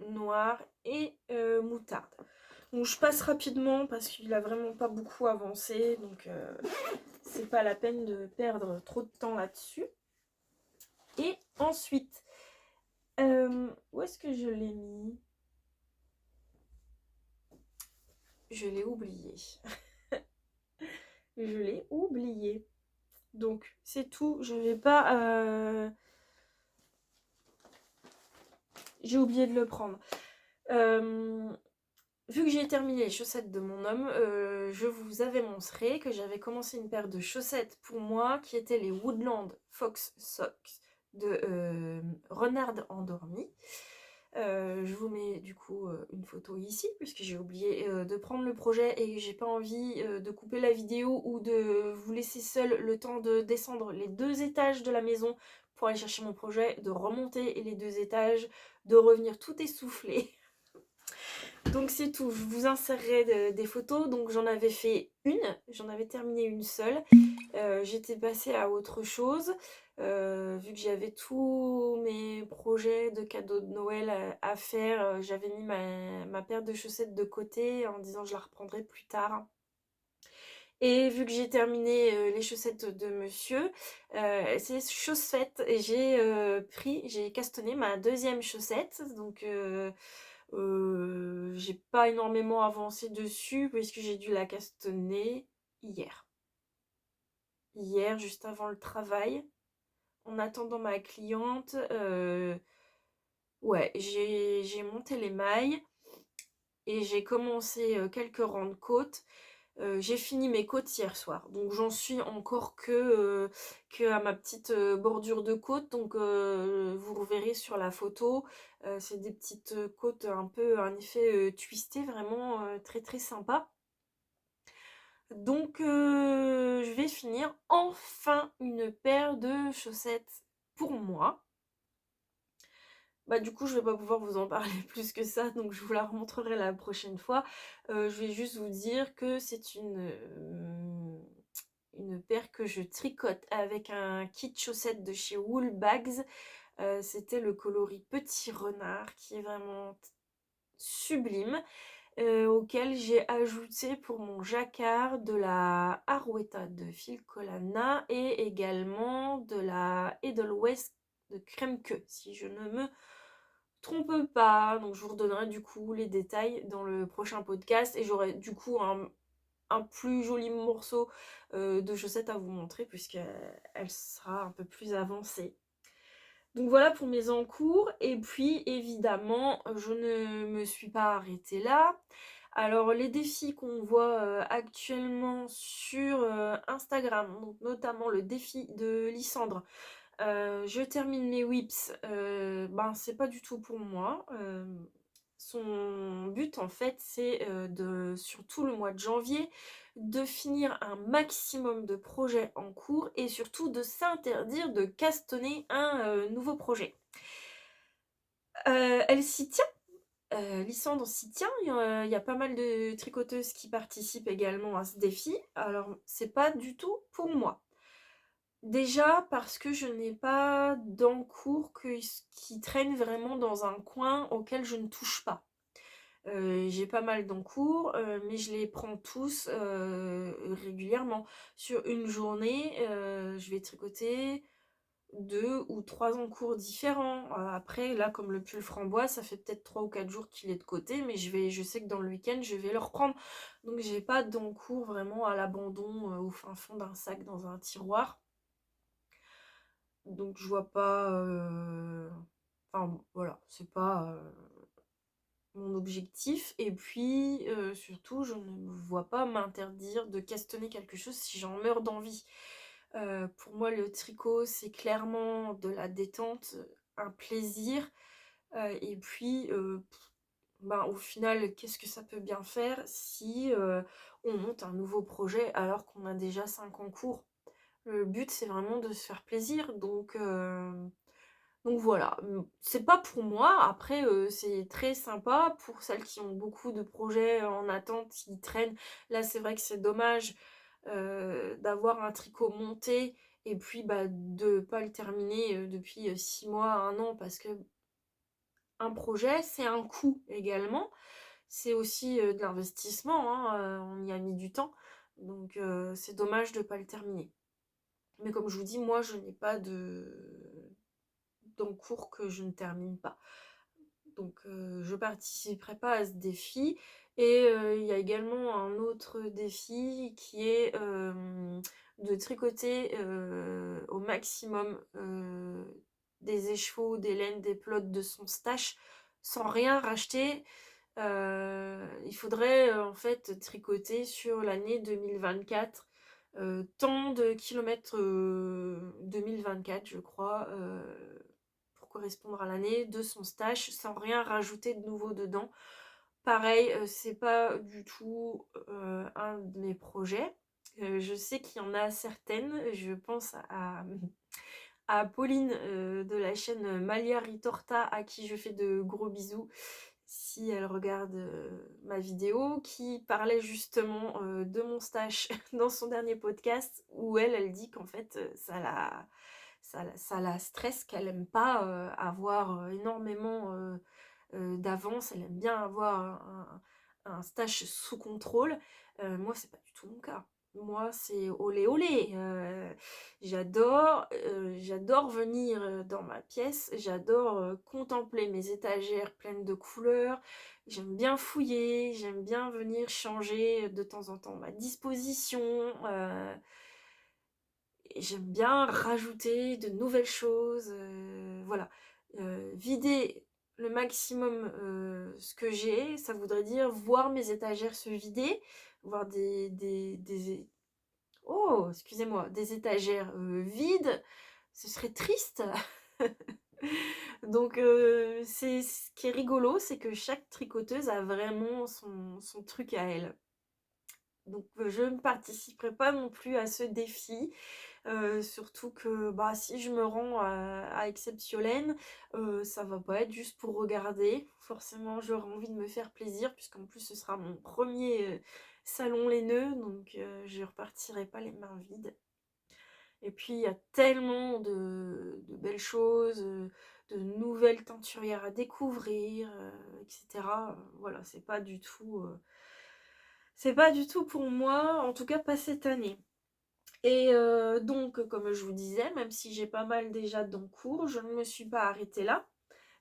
noir et moutarde. Donc je passe rapidement parce qu'il a vraiment pas beaucoup avancé, donc c'est pas la peine de perdre trop de temps là-dessus. Et ensuite, où est-ce que je l'ai mis? Je l'ai oublié. Je l'ai oublié. Donc c'est tout, je vais pas... J'ai oublié de le prendre. Vu que j'ai terminé les chaussettes de mon homme, je vous avais montré que j'avais commencé une paire de chaussettes pour moi qui étaient les Woodland Fox Socks de Renard Endormi. Je vous mets du coup une photo ici puisque j'ai oublié de prendre le projet et j'ai pas envie de couper la vidéo ou de vous laisser seul le temps de descendre les 2 étages de la maison pour aller chercher mon projet, de remonter les 2 étages, de revenir tout essoufflé. Donc c'est tout, je vous insérerai des photos. Donc j'en avais fait une, j'en avais terminé une seule. J'étais passée à autre chose, vu que j'avais tous mes projets de cadeaux de Noël à faire. J'avais mis ma paire de chaussettes de côté en disant je la reprendrai plus tard. Et vu que j'ai terminé les chaussettes de monsieur, ces chaussettes, j'ai castonné ma deuxième chaussette. Donc j'ai pas énormément avancé dessus puisque j'ai dû la castonner hier. Hier, juste avant le travail, en attendant ma cliente. Ouais, j'ai monté les mailles et j'ai commencé quelques rangs de côtes. J'ai fini mes côtes hier soir, donc j'en suis encore que à ma petite bordure de côte. Donc vous reverrez sur la photo, c'est des petites côtes un peu un effet twisté, vraiment très très sympa. Donc je vais finir enfin une paire de chaussettes pour moi. Bah du coup je vais pas pouvoir vous en parler plus que ça, donc je vous la remontrerai la prochaine fois. Je vais juste vous dire que c'est une paire que je tricote avec un kit chaussettes de chez Wool Bags. C'était le coloris Petit Renard qui est vraiment sublime. Auquel j'ai ajouté pour mon jacquard de la Arouetta de Phil Colana et également de la Edelweiss de crème queue, si je ne me trompe pas. Donc je vous redonnerai du coup les détails dans le prochain podcast et j'aurai du coup un plus joli morceau de chaussette à vous montrer puisqu'elle sera un peu plus avancée. Donc voilà pour mes encours. Et puis évidemment, je ne me suis pas arrêtée là. Alors les défis qu'on voit actuellement sur Instagram, donc notamment le défi de Lysandre. Je termine mes whips, ben c'est pas du tout pour moi. Son but en fait c'est sur tout le mois de janvier de finir un maximum de projets en cours et surtout de s'interdire de castonner un nouveau projet. Elle s'y tient, Lysandre s'y tient, il y a pas mal de tricoteuses qui participent également à ce défi, alors c'est pas du tout pour moi. Déjà parce que je n'ai pas d'encours qui traînent vraiment dans un coin auquel je ne touche pas. J'ai pas mal d'encours, mais je les prends tous régulièrement. Sur une journée, je vais tricoter 2 ou 3 encours différents. Après, là, comme le pull framboise, ça fait peut-être 3 ou 4 jours qu'il est de côté, mais je sais que dans le week-end, je vais le reprendre. Donc j'ai pas d'encours vraiment à l'abandon au fin fond d'un sac dans un tiroir. Donc je vois pas... Enfin voilà, c'est pas mon objectif. Et puis surtout, je ne me vois pas m'interdire de castonner quelque chose si j'en meurs d'envie. Pour moi, le tricot, c'est clairement de la détente, un plaisir. Et puis, ben, au final, qu'est-ce que ça peut bien faire si on monte un nouveau projet alors qu'on a déjà 5 en cours? Le but, c'est vraiment de se faire plaisir. Donc Donc voilà, c'est pas pour moi. Après, c'est très sympa pour celles qui ont beaucoup de projets en attente qui traînent. Là, c'est vrai que c'est dommage, d'avoir un tricot monté et puis, bah, de pas le terminer, depuis, 6 mois, 1 an parce que un projet, c'est un coût également. C'est aussi, de l'investissement, hein, on y a mis du temps. Donc c'est dommage de pas le terminer. Mais comme je vous dis, moi, je n'ai pas d'encours que je ne termine pas. Donc je participerai pas à ce défi. Et il y a également un autre défi qui est de tricoter au maximum des écheveaux, des laines, des pelotes de son stash sans rien racheter. Il faudrait en fait tricoter sur l'année 2024 tant de kilomètres 2024 je crois pour correspondre à l'année de son stash sans rien rajouter de nouveau dedans. Pareil, c'est pas du tout un de mes projets. Je sais qu'il y en a certaines, je pense à Pauline de la chaîne Malia Ritorta à qui je fais de gros bisous si elle regarde ma vidéo, qui parlait justement de mon stash dans son dernier podcast où elle dit qu'en fait ça la stresse, qu'elle aime pas avoir énormément d'avance, elle aime bien avoir un stash sous contrôle. Moi, c'est pas du tout mon cas. Moi, c'est olé olé. J'adore venir dans ma pièce, j'adore contempler mes étagères pleines de couleurs. J'aime bien fouiller, j'aime bien venir changer de temps en temps ma disposition. Et j'aime bien rajouter de nouvelles choses. Voilà. Vider le maximum ce que j'ai, ça voudrait dire voir mes étagères se vider, voir oh, excusez-moi, des étagères vides, ce serait triste. Donc c'est ce qui est rigolo, c'est que chaque tricoteuse a vraiment son truc à elle. Donc je ne participerai pas non plus à ce défi. Surtout que bah, si je me rends à Exceptiolène, ça va pas être juste pour regarder. Forcément, j'aurai envie de me faire plaisir, puisqu'en plus ce sera mon premier salon laineux, donc je repartirai pas les mains vides. Et puis il y a tellement de belles choses, de nouvelles teinturières à découvrir, etc. Voilà, c'est pas du tout pour moi, en tout cas pas cette année. Et donc, comme je vous disais, même si j'ai pas mal déjà d'encours, je ne me suis pas arrêtée là.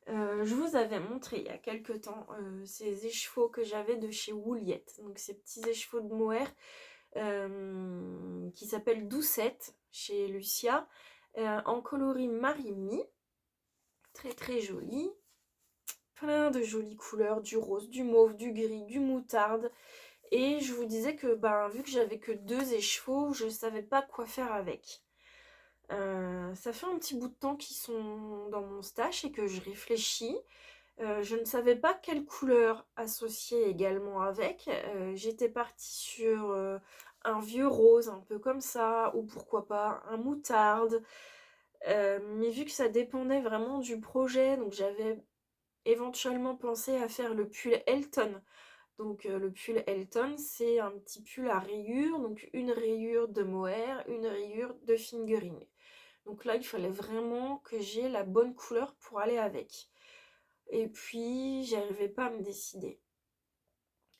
Je vous avais montré il y a quelques temps ces écheveaux que j'avais de chez Wouliette. Donc ces petits écheveaux de mohair qui s'appellent Doucette chez Lucia, en coloris Marimi. Très très joli. Plein de jolies couleurs, du rose, du mauve, du gris, du moutarde. Et je vous disais que vu que j'avais que 2 écheveaux, je savais pas quoi faire avec. Ça fait un petit bout de temps qu'ils sont dans mon stash et que je réfléchis. Je ne savais pas quelle couleur associer également avec. J'étais partie sur un vieux rose, un peu comme ça, ou pourquoi pas un moutarde. Mais vu que ça dépendait vraiment du projet, donc j'avais éventuellement pensé à faire le pull Elton. Donc le pull Elton, c'est un petit pull à rayures, donc une rayure de mohair, une rayure de fingering. Donc là, il fallait vraiment que j'ai la bonne couleur pour aller avec. Et puis, j'arrivais pas à me décider.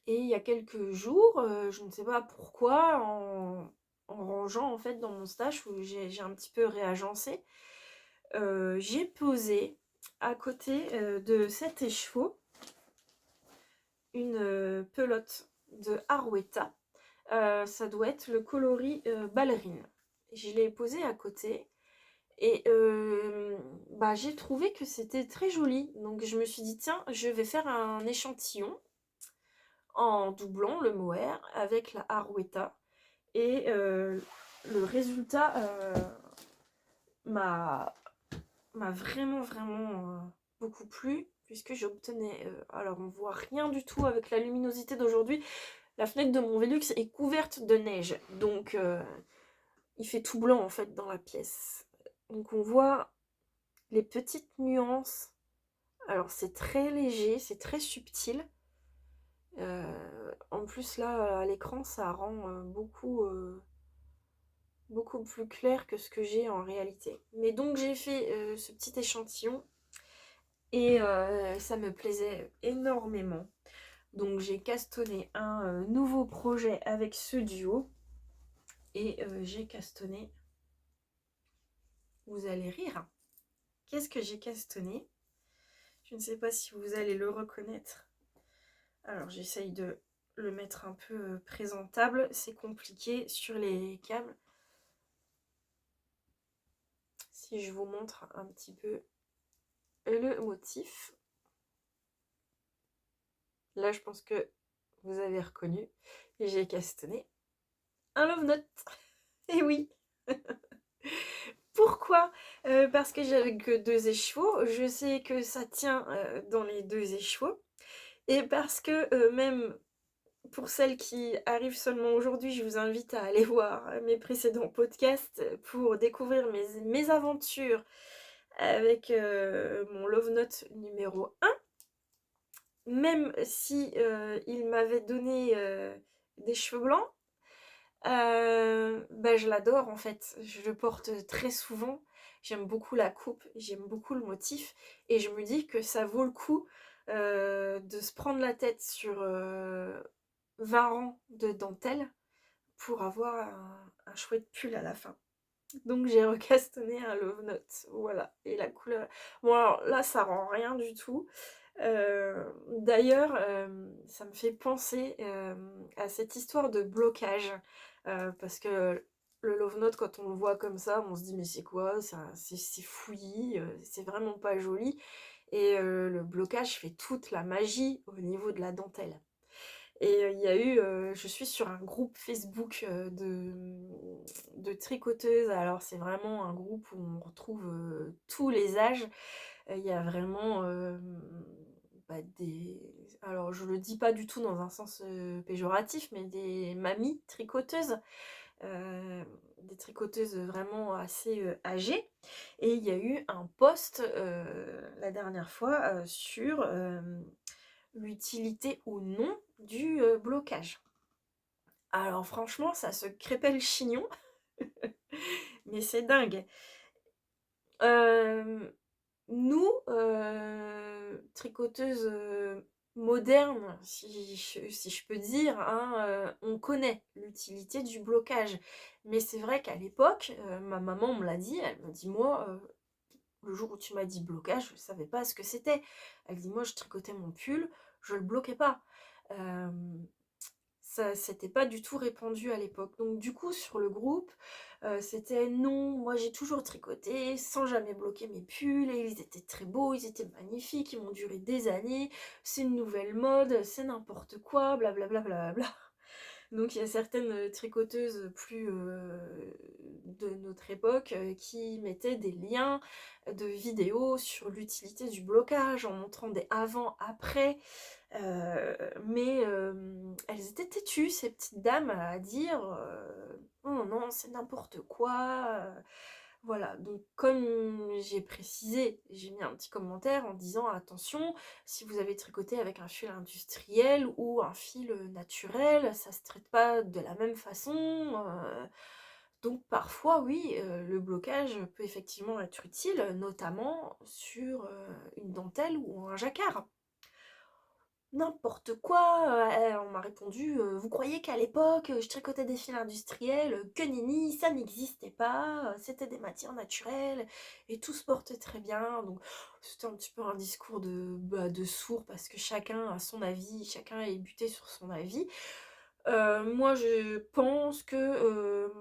Et il y a quelques jours, je ne sais pas pourquoi, en rangeant en fait dans mon stash où j'ai un petit peu réagencé, j'ai posé à côté de cet écheveau une pelote de Arouetta. Ça doit être le coloris ballerine. Je l'ai posé à côté. Et j'ai trouvé que c'était très joli. Donc je me suis dit, tiens, je vais faire un échantillon en doublant le mohair avec la Arouetta. Et le résultat m'a vraiment, vraiment beaucoup plu. Puisque j'obtenais... alors on voit rien du tout avec la luminosité d'aujourd'hui. La fenêtre de mon Velux est couverte de neige. Donc il fait tout blanc en fait dans la pièce. Donc on voit les petites nuances. Alors c'est très léger, c'est très subtil. En plus là, à l'écran, ça rend beaucoup plus clair que ce que j'ai en réalité. Mais donc j'ai fait ce petit échantillon et ça me plaisait énormément. Donc j'ai castonné un nouveau projet avec ce duo et j'ai castonné, vous allez rire, qu'est-ce que j'ai castonné? Je ne sais pas si vous allez le reconnaître. Alors j'essaye de le mettre un peu présentable, c'est compliqué sur les câbles. Si je vous montre un petit peu le motif. Là je pense que vous avez reconnu. Et j'ai castonné un love note. Et oui. Pourquoi? Parce que j'avais que 2 écheveaux. Je sais que ça tient dans les 2 écheveaux. Et parce que même pour celles qui arrivent seulement aujourd'hui, je vous invite à aller voir mes précédents podcasts pour découvrir mes aventures avec mon Love Note numéro 1. Même si il m'avait donné des cheveux blancs, bah, je l'adore en fait. Je le porte très souvent. J'aime beaucoup la coupe, j'aime beaucoup le motif. Et je me dis que ça vaut le coup de se prendre la tête sur 20 rangs de dentelle pour avoir un chouette pull à la fin. Donc j'ai recastonné un Love Note. Voilà. Et la couleur... Bon alors là, ça rend rien du tout. D'ailleurs, ça me fait penser à cette histoire de blocage. Parce que le Love Note, quand on le voit comme ça, on se dit mais c'est quoi? C'est fouillis, c'est vraiment pas joli. Et le blocage fait toute la magie au niveau de la dentelle. Et il y a eu, je suis sur un groupe Facebook de tricoteuses. Alors c'est vraiment un groupe où on retrouve tous les âges. Il y a vraiment bah, des... Alors je le dis pas du tout dans un sens péjoratif, mais des mamies tricoteuses. Des tricoteuses vraiment assez âgées. Et il y a eu un post la dernière fois sur l'utilité ou non du blocage. Alors franchement, ça se crêpait le chignon, mais c'est dingue. Nous, tricoteuses modernes, si je peux dire, hein, on connaît l'utilité du blocage. Mais c'est vrai qu'à l'époque, ma maman me l'a dit, elle m'a dit, moi, le jour où tu m'as dit blocage, je ne savais pas ce que c'était. Elle dit, moi, je tricotais mon pull, je le bloquais pas. Ça, c'était pas du tout répandu à l'époque. Donc du coup, sur le groupe, c'était non, moi j'ai toujours tricoté sans jamais bloquer mes pulls et ils étaient très beaux, ils étaient magnifiques, ils m'ont duré des années, c'est une nouvelle mode, c'est n'importe quoi, blablabla. Bla. Donc il y a certaines tricoteuses plus de notre époque qui mettaient des liens de vidéos sur l'utilité du blocage en montrant des avant-après. Mais elles étaient têtues, ces petites dames, à dire oh non, c'est n'importe quoi. Voilà, donc comme j'ai précisé, j'ai mis un petit commentaire en disant attention, si vous avez tricoté avec un fil industriel ou un fil naturel, ça se traite pas de la même façon. Donc parfois, oui, le blocage peut effectivement être utile, notamment sur une dentelle ou un jacquard. N'importe quoi, on m'a répondu vous croyez qu'à l'époque je tricotais des fils industriels, que nenni, ça n'existait pas, c'était des matières naturelles et tout se portait très bien. Donc c'était un petit peu un discours de sourd parce que chacun a son avis, chacun est buté sur son avis. Moi je pense que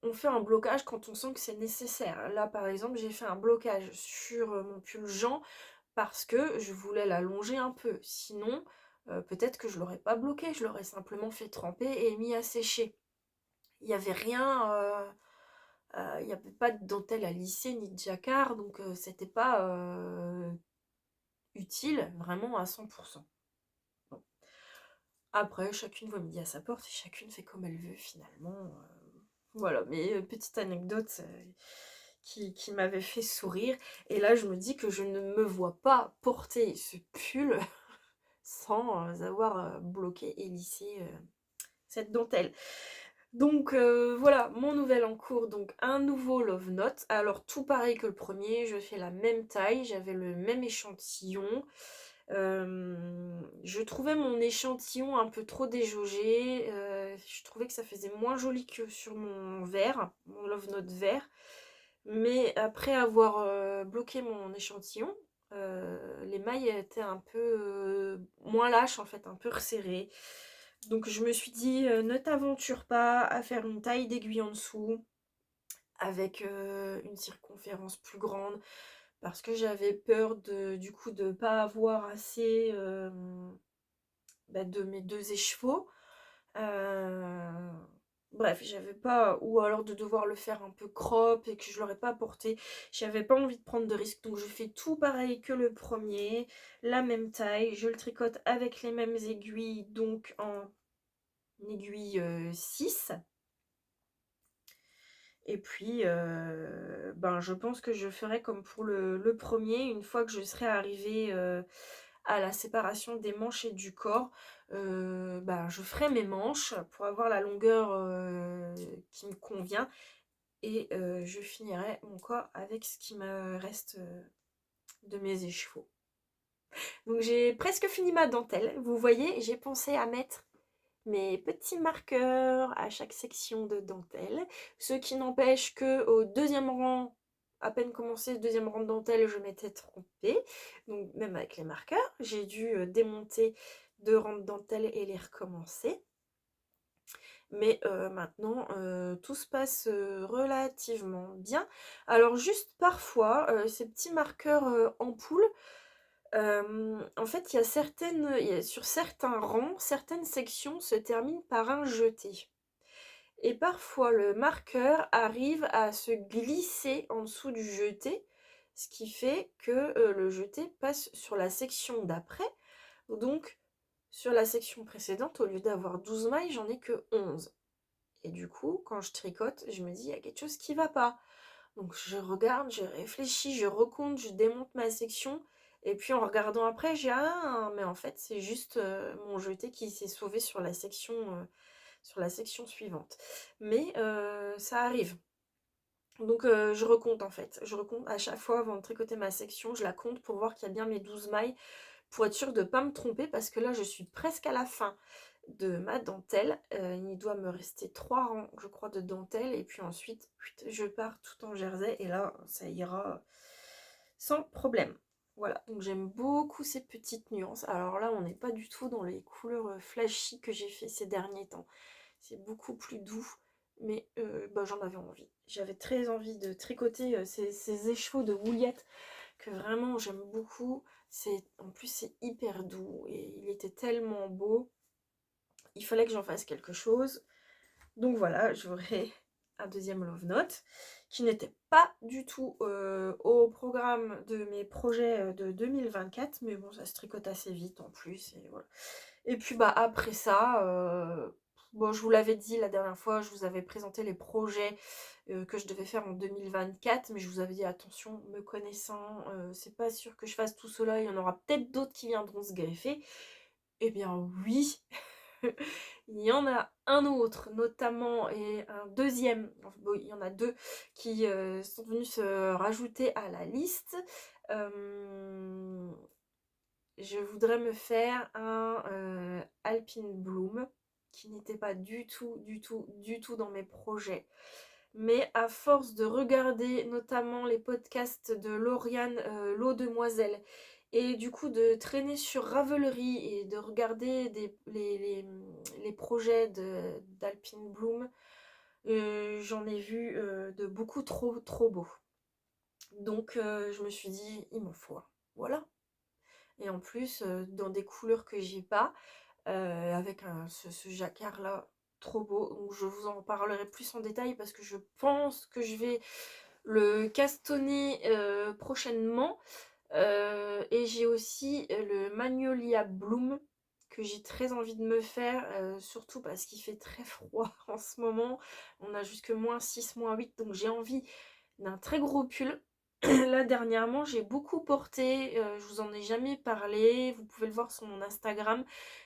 on fait un blocage quand on sent que c'est nécessaire. Là par exemple j'ai fait un blocage sur mon pull Jean parce que je voulais l'allonger un peu. Sinon, peut-être que je l'aurais pas bloqué, je l'aurais simplement fait tremper et mis à sécher. Il n'y avait rien, il n'y avait pas de dentelle à lisser ni de jacquard, donc c'était pas utile vraiment à 100%. Bon. Après, chacune voit midi à sa porte et chacune fait comme elle veut finalement. Voilà, mais petite anecdote, qui m'avait fait sourire. Et là, je me dis que je ne me vois pas porter ce pull sans avoir bloqué et lissé cette dentelle. Donc voilà, mon nouvel en cours, donc un nouveau Love Note. Alors tout pareil que le premier, je fais la même taille, j'avais le même échantillon. Je trouvais mon échantillon un peu trop déjaugé. Je trouvais que ça faisait moins joli que sur mon verre, mon Love Note vert. Mais après avoir bloqué mon échantillon, les mailles étaient un peu moins lâches en fait, un peu resserrées. Donc je me suis dit, ne t'aventure pas à faire une taille d'aiguille en dessous avec une circonférence plus grande parce que j'avais peur du coup de pas avoir assez de mes deux écheveaux. Euh, Bref, j'avais pas, ou alors de devoir le faire un peu crop et que je l'aurais pas porté. J'avais pas envie de prendre de risques, donc je fais tout pareil que le premier, la même taille, je le tricote avec les mêmes aiguilles, donc en aiguille 6. Et puis, je pense que je ferai comme pour le premier, une fois que je serai arrivée à la séparation des manches et du corps, je ferai mes manches pour avoir la longueur qui me convient et je finirai mon corps avec ce qui me reste de mes écheveaux. Donc j'ai presque fini ma dentelle. Vous voyez, j'ai pensé à mettre mes petits marqueurs à chaque section de dentelle, ce qui n'empêche que au deuxième rang, à peine commencé le deuxième rang de dentelle, je m'étais trompée. Donc même avec les marqueurs, j'ai dû démonter 2 rangs de dentelle et les recommencer. Mais maintenant, tout se passe relativement bien. Alors juste parfois, ces petits marqueurs ampoules, en fait, sur certains rangs, certaines sections se terminent par un jeté. Et parfois, le marqueur arrive à se glisser en dessous du jeté, ce qui fait que le jeté passe sur la section d'après. Donc, sur la section précédente, au lieu d'avoir 12 mailles, j'en ai que 11. Et du coup, quand je tricote, je me dis, il y a quelque chose qui va pas. Donc je regarde, je réfléchis, je recompte, je démonte ma section. Et puis en regardant après, j'ai mais en fait c'est juste mon jeté qui s'est sauvé sur la section suivante. Mais ça arrive. Donc je recompte en fait. Je recompte à chaque fois avant de tricoter ma section, je la compte pour voir qu'il y a bien mes 12 mailles, pour être sûre de ne pas me tromper, parce que là je suis presque à la fin de ma dentelle. Il doit me rester 3 rangs, je crois, de dentelle. Et puis ensuite, je pars tout en jersey. Et là, ça ira sans problème. Voilà, donc j'aime beaucoup ces petites nuances. Alors là, on n'est pas du tout dans les couleurs flashy que j'ai fait ces derniers temps. C'est beaucoup plus doux. Mais j'en avais envie. J'avais très envie de tricoter ces écheveaux de Wouliette que vraiment j'aime beaucoup. En plus, c'est hyper doux et il était tellement beau. Il fallait que j'en fasse quelque chose. Donc voilà, j'aurai un deuxième Love Note qui n'était pas du tout au programme de mes projets de 2024, mais bon, ça se tricote assez vite en plus. Et, voilà. Et puis après ça, je vous l'avais dit la dernière fois, je vous avais présenté les projets que je devais faire en 2024, mais je vous avais dit attention, me connaissant, c'est pas sûr que je fasse tout cela, il y en aura peut-être d'autres qui viendront se greffer. Eh bien oui, il y en a un autre notamment et un deuxième, il y en a 2 qui sont venus se rajouter à la liste. Je voudrais me faire un Alpine Bloom qui n'était pas du tout dans mes projets. Mais à force de regarder notamment les podcasts de Lauriane L'eau demoiselle et du coup de traîner sur Ravelry et de regarder les projets d'Alpine Bloom, j'en ai vu de beaucoup trop beaux. Donc je me suis dit, il m'en faut un. Voilà. Et en plus, dans des couleurs que j'ai pas, avec ce jacquard là, trop beau. Donc je vous en parlerai plus en détail parce que je pense que je vais le castonner prochainement. Et j'ai aussi le Magnolia Bloom que j'ai très envie de me faire, surtout parce qu'il fait très froid en ce moment. On a jusque -6, -8, donc j'ai envie d'un très gros pull. Là dernièrement j'ai beaucoup porté, je vous en ai jamais parlé, vous pouvez le voir sur mon Instagram.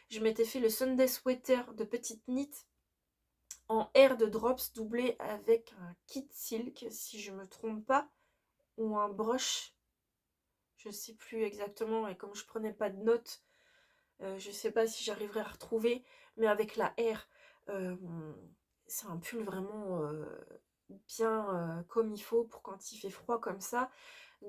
Je m'étais fait le Sunday sweater de petite knit en air de drops doublé avec un kit silk si je me trompe pas, ou un brush, je sais plus exactement, et comme je prenais pas de notes, je sais pas si j'arriverai à retrouver, mais avec la air, euh, c'est un pull vraiment bien comme il faut pour quand il fait froid comme ça.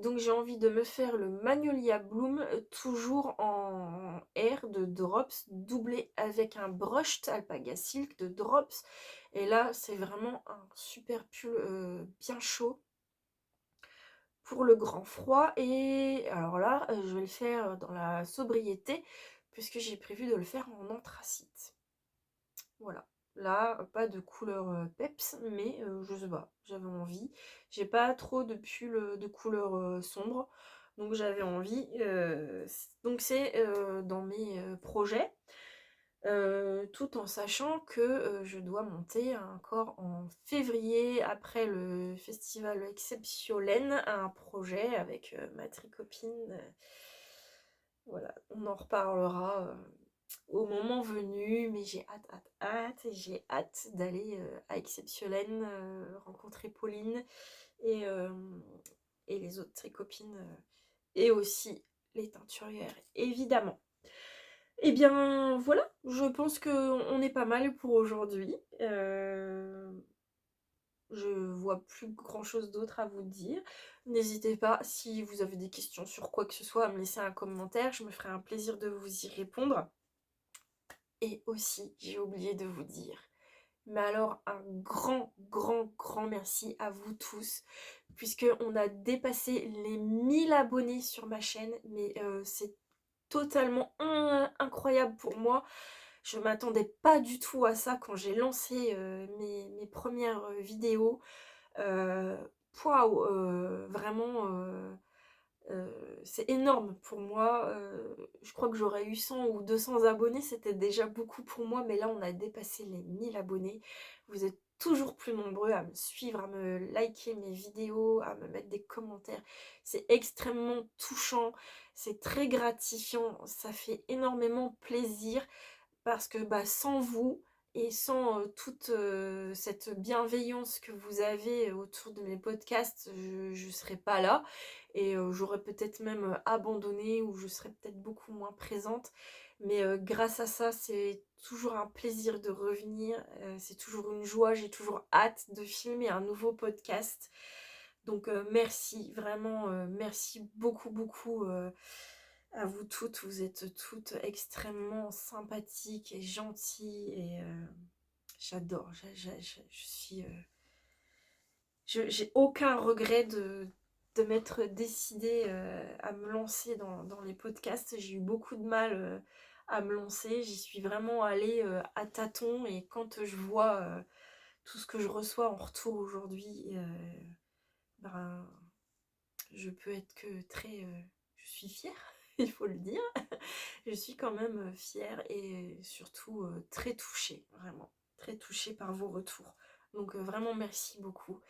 Donc j'ai envie de me faire le Magnolia Bloom, toujours en air de drops, doublé avec un brushed alpaga silk de drops. Et là, c'est vraiment un super pull bien chaud pour le grand froid. Et alors là, je vais le faire dans la sobriété, puisque j'ai prévu de le faire en anthracite. Voilà. Là, pas de couleur peps, mais je sais pas, j'avais envie. J'ai pas trop de pull de couleur sombre, donc j'avais envie. Donc c'est dans mes projets, tout en sachant que je dois monter encore en février, après le festival Exceptiolène, un projet avec ma tricopine. Voilà, on en reparlera au moment venu, mais j'ai hâte, hâte, hâte, et j'ai hâte d'aller à Exceptiolène, rencontrer Pauline et, euh, et les autres tricopines, et aussi les teinturières, évidemment. Et bien voilà, je pense qu'on est pas mal pour aujourd'hui. Je vois plus grand chose d'autre à vous dire. N'hésitez pas, si vous avez des questions sur quoi que ce soit, à me laisser un commentaire. Je me ferai un plaisir de vous y répondre. Et aussi, j'ai oublié de vous dire, mais alors un grand, grand, grand merci à vous tous, puisque on a dépassé les 1000 abonnés sur ma chaîne, mais c'est totalement incroyable pour moi. Je m'attendais pas du tout à ça quand j'ai lancé mes premières vidéos. Euh, Waouh, vraiment, c'est énorme pour moi. Je crois que j'aurais eu 100 ou 200 abonnés, c'était déjà beaucoup pour moi, mais là on a dépassé les 1000 abonnés. Vous êtes toujours plus nombreux à me suivre, à me liker mes vidéos, à me mettre des commentaires. C'est extrêmement touchant, c'est très gratifiant, ça fait énormément plaisir, parce que bah, sans vous et sans toute cette bienveillance que vous avez autour de mes podcasts, je ne serais pas là, et j'aurais peut-être même abandonné, ou je serais peut-être beaucoup moins présente. Mais grâce à ça, c'est toujours un plaisir de revenir, c'est toujours une joie, j'ai toujours hâte de filmer un nouveau podcast. Donc merci, vraiment merci beaucoup beaucoup à vous toutes. Vous êtes toutes extrêmement sympathiques et gentilles, et j'adore, je suis j'ai aucun regret de m'être décidée à me lancer dans les podcasts. J'ai eu beaucoup de mal à me lancer, j'y suis vraiment allée à tâtons, et quand je vois tout ce que je reçois en retour aujourd'hui, ben, je peux être que très... je suis fière, il faut le dire. Je suis quand même fière, et surtout très touchée, vraiment. Très touchée par vos retours. Donc vraiment merci beaucoup.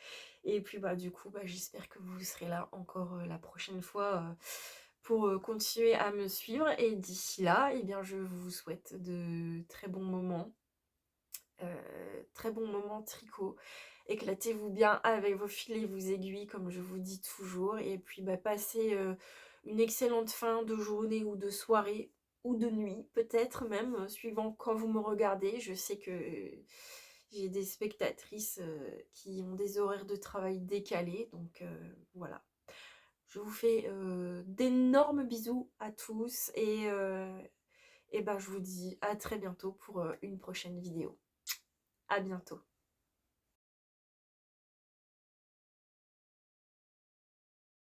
Et puis bah du coup, bah, j'espère que vous serez là encore la prochaine fois pour continuer à me suivre. Et d'ici là, eh bien, je vous souhaite de très bons moments tricot. Éclatez-vous bien avec vos filets et vos aiguilles, comme je vous dis toujours. Et puis bah, passez une excellente fin de journée ou de soirée, ou de nuit, peut-être même, suivant quand vous me regardez. Je sais que j'ai des spectatrices qui ont des horaires de travail décalés. Donc voilà. Je vous fais d'énormes bisous à tous, et ben, je vous dis à très bientôt pour une prochaine vidéo. À bientôt.